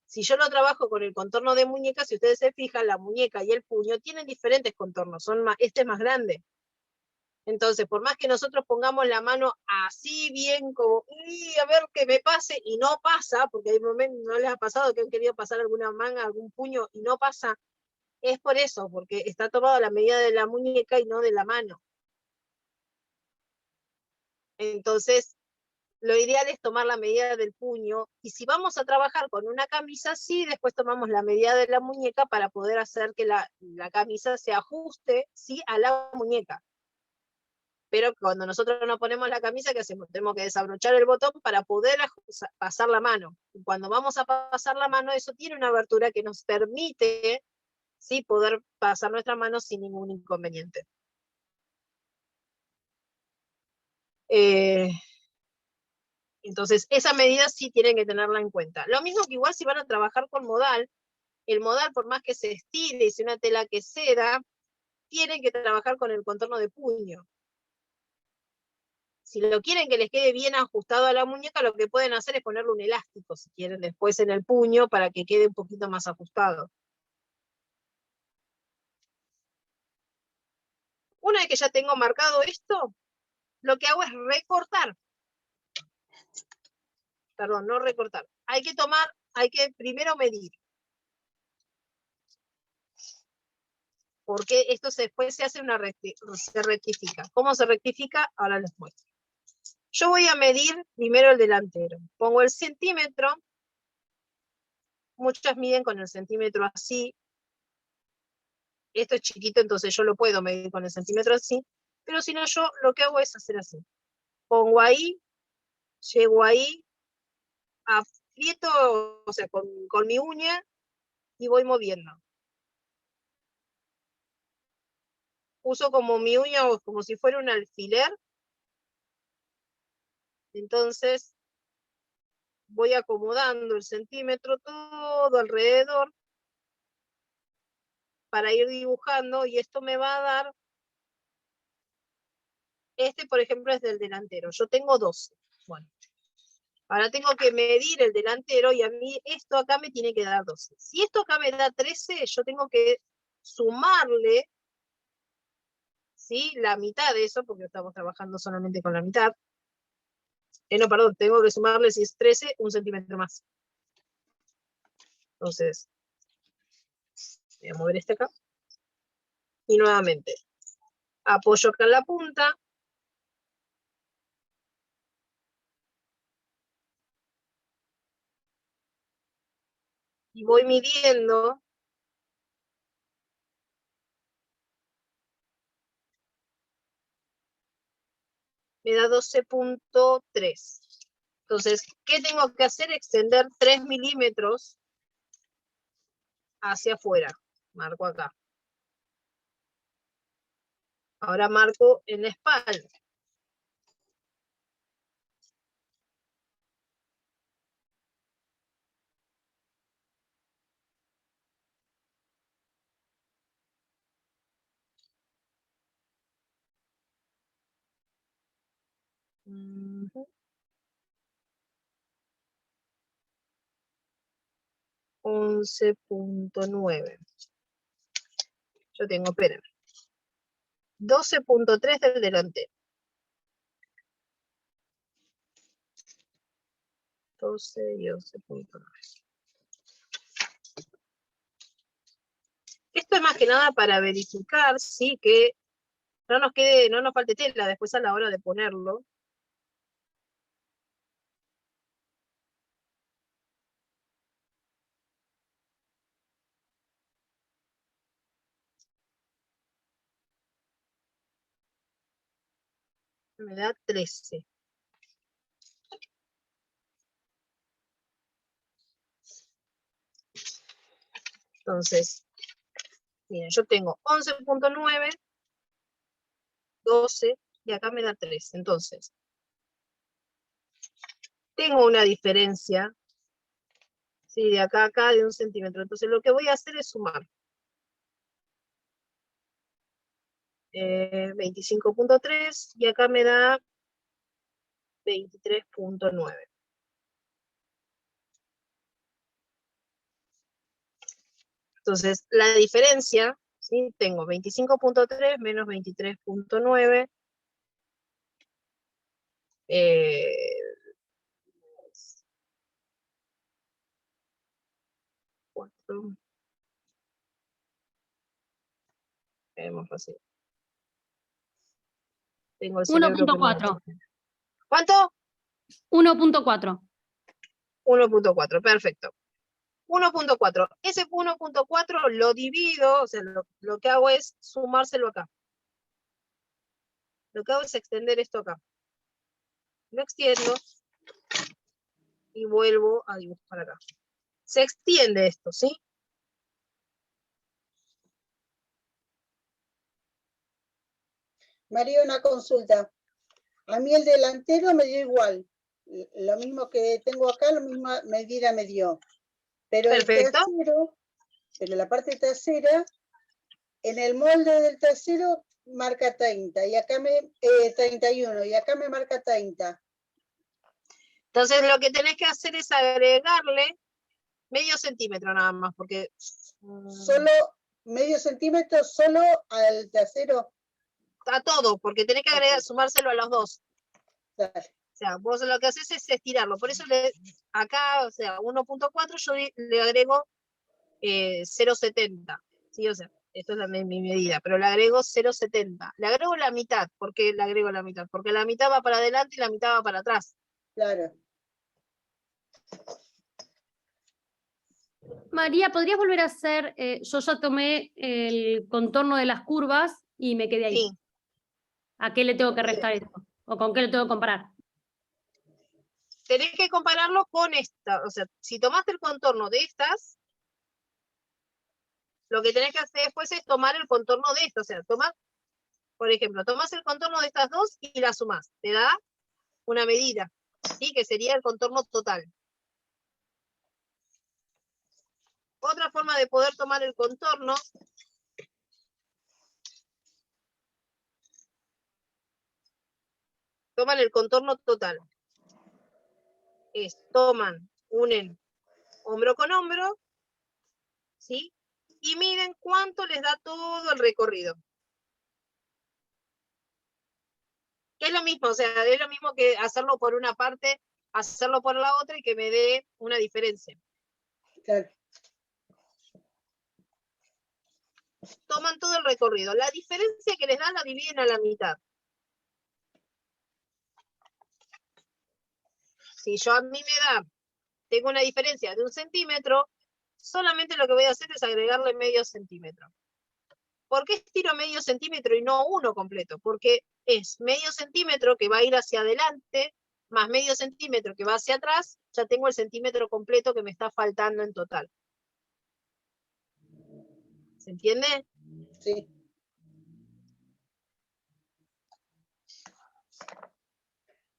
Si yo lo trabajo con el contorno de muñeca, si ustedes se fijan, la muñeca y el puño tienen diferentes contornos, este es más grande. Entonces, por más que nosotros pongamos la mano así bien, como, a ver que me pase, y no pasa, porque hay momentos, no les ha pasado que han querido pasar alguna manga, algún puño, y no pasa, es por eso, porque está tomada la medida de la muñeca y no de la mano. Entonces, lo ideal es tomar la medida del puño, y si vamos a trabajar con una camisa, sí, después tomamos la medida de la muñeca para poder hacer que la camisa se ajuste, sí, a la muñeca. Pero cuando nosotros nos ponemos la camisa, ¿qué hacemos? Tenemos que desabrochar el botón para poder pasar la mano. Y cuando vamos a pasar la mano, eso tiene una abertura que nos permite, ¿sí?, poder pasar nuestra mano sin ningún inconveniente. Entonces, esa medida sí tienen que tenerla en cuenta. Lo mismo que igual si van a trabajar con modal, el modal, por más que se estire y sea una tela que ceda, tienen que trabajar con el contorno de puño. Si lo quieren que les quede bien ajustado a la muñeca, lo que pueden hacer es ponerle un elástico, si quieren, después en el puño, para que quede un poquito más ajustado. Una vez que ya tengo marcado esto, lo que hago es recortar. Perdón, no recortar. Hay que primero medir. Porque esto después se hace se rectifica. ¿Cómo se rectifica? Ahora les muestro. Yo voy a medir primero el delantero. Pongo el centímetro. Muchas miden con el centímetro así. Esto es chiquito, entonces yo lo puedo medir con el centímetro así. Pero si no, yo lo que hago es hacer así. Pongo ahí, llego ahí, aprieto, o sea, con mi uña y voy moviendo. Uso como mi uña como si fuera un alfiler. Entonces voy acomodando el centímetro todo alrededor para ir dibujando, y esto me va a dar, por ejemplo es del delantero, yo tengo 12. Bueno, ahora tengo que medir el delantero y a mí esto acá me tiene que dar 12. Si esto acá me da 13, yo tengo que sumarle, ¿sí?, la mitad de eso, porque estamos trabajando solamente con la mitad. No, perdón, tengo que sumarle, si es 13, un centímetro más. Entonces, voy a mover este acá. Y nuevamente, apoyo acá en la punta. Y voy midiendo. Me da 12.3. Entonces, ¿qué tengo que hacer? Extender 3 milímetros hacia afuera. Marco acá. Ahora marco en la espalda. Uh-huh. 11.9. Yo tengo, espérenme. 12.3 del delantero. 12 y 11.9. Esto es más que nada para verificar, sí, que no nos falte tela después a la hora de ponerlo. Me da 13. Entonces, miren, yo tengo 11.9, 12, y acá me da 13. Entonces, tengo una diferencia, ¿sí?, de acá a acá de 1 centímetro. Entonces, lo que voy a hacer es sumar. 25.3 y acá me da 23.9. Entonces, la diferencia, ¿sí? Tengo 25.3 menos 23.9. Vemos así. Tengo el cerebro que me 1.4. ¿Cuánto? 1.4. 1.4, perfecto. 1.4. Ese 1.4 lo divido, o sea, lo que hago es sumárselo acá. Lo que hago es extender esto acá. Lo extiendo y vuelvo a dibujar acá. Se extiende esto, ¿sí? María, una consulta. A mí el delantero me dio igual. Lo mismo que tengo acá, la misma medida me dio. Pero Perfecto. el trasero, pero la parte trasera, en el molde del trasero marca 30 y acá 31 y acá me marca 30. Entonces lo que tenés que hacer es agregarle medio centímetro nada más, porque... Solo medio centímetro, solo al trasero. A todo, porque tenés que agregar, sumárselo a los dos. Dale. O sea, vos lo que haces es estirarlo. Por eso acá, o sea, 1.4 yo le agrego 0.70. ¿Sí? O sea, esto es mi medida, pero le agrego 0.70. Le agrego la mitad. ¿Por qué le agrego la mitad? Porque la mitad va para adelante y la mitad va para atrás. Claro. María, ¿podrías volver a hacer? Yo ya tomé el contorno de las curvas y me quedé ahí. Sí. ¿A qué le tengo que restar esto? ¿O con qué le tengo que comparar? Tenés que compararlo con esta. O sea, si tomaste el contorno de estas, lo que tenés que hacer después es tomar el contorno de estas. O sea, por ejemplo, tomás el contorno de estas dos y la sumás. Te da una medida, ¿sí? Que sería el contorno total. Otra forma de poder tomar el contorno toman el contorno total. Unen hombro con hombro, ¿sí? Y miden cuánto les da todo el recorrido. Que es lo mismo, o sea, es lo mismo que hacerlo por una parte, hacerlo por la otra y que me dé una diferencia. Claro. Toman todo el recorrido. La diferencia que les da la dividen a la mitad. Si yo a mí tengo una diferencia de 1 centímetro, solamente lo que voy a hacer es agregarle medio centímetro. ¿Por qué estiro medio centímetro y no uno completo? Porque es medio centímetro que va a ir hacia adelante, más medio centímetro que va hacia atrás, ya tengo el centímetro completo que me está faltando en total. ¿Se entiende? Sí.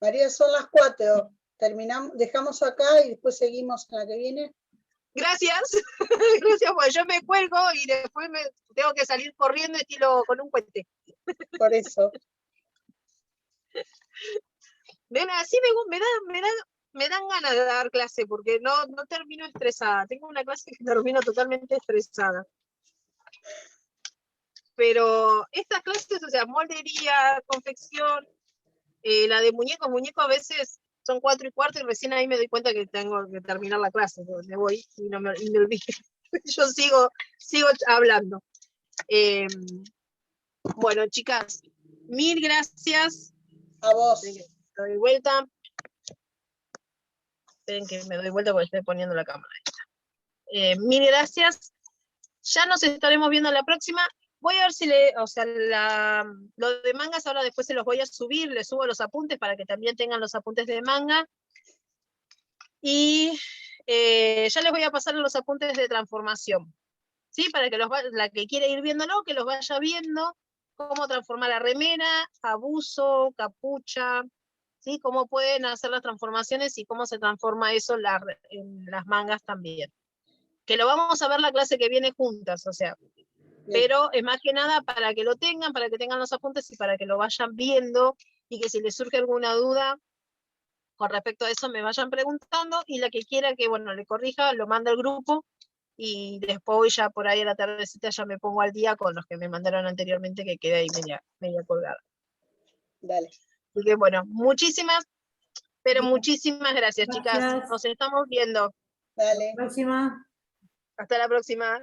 María, son las 4. Terminamos, dejamos acá y después seguimos en la que viene. Gracias, gracias, porque yo me cuelgo y después tengo que salir corriendo estilo con un puente. Por eso. Ven, así me dan ganas de dar clase, porque no termino estresada. Tengo una clase que termino totalmente estresada. Pero estas clases, o sea, moldería, confección, la de muñecos a veces son 4:15 y recién ahí me doy cuenta que tengo que terminar la clase, porque me voy y me olvido. Yo sigo hablando. Bueno, chicas, mil gracias. A vos. Me doy vuelta. Esperen que me doy vuelta porque estoy poniendo la cámara. Mil gracias. Ya nos estaremos viendo la próxima. Voy a ver si lo de mangas ahora después se los voy a subir, les subo los apuntes para que también tengan los apuntes de manga. Y ya les voy a pasar los apuntes de transformación. ¿Sí? Para que la que quiere ir viéndolo, que los vaya viendo, cómo transformar la remera, abuso, capucha, ¿sí? Cómo pueden hacer las transformaciones y cómo se transforma eso en las mangas también. Que lo vamos a ver la clase que viene juntas, o sea, Pero es más que nada para que lo tengan, para que tengan los apuntes y para que lo vayan viendo y que si les surge alguna duda con respecto a eso me vayan preguntando y la que quiera que, bueno, le corrija, lo manda al grupo y después ya por ahí a la tardecita ya me pongo al día con los que me mandaron anteriormente que quedé ahí media colgada. Dale. Así que bueno, muchísimas, pero Bien. muchísimas gracias, chicas. Gracias. Nos estamos viendo. Dale. Próxima. Hasta la próxima.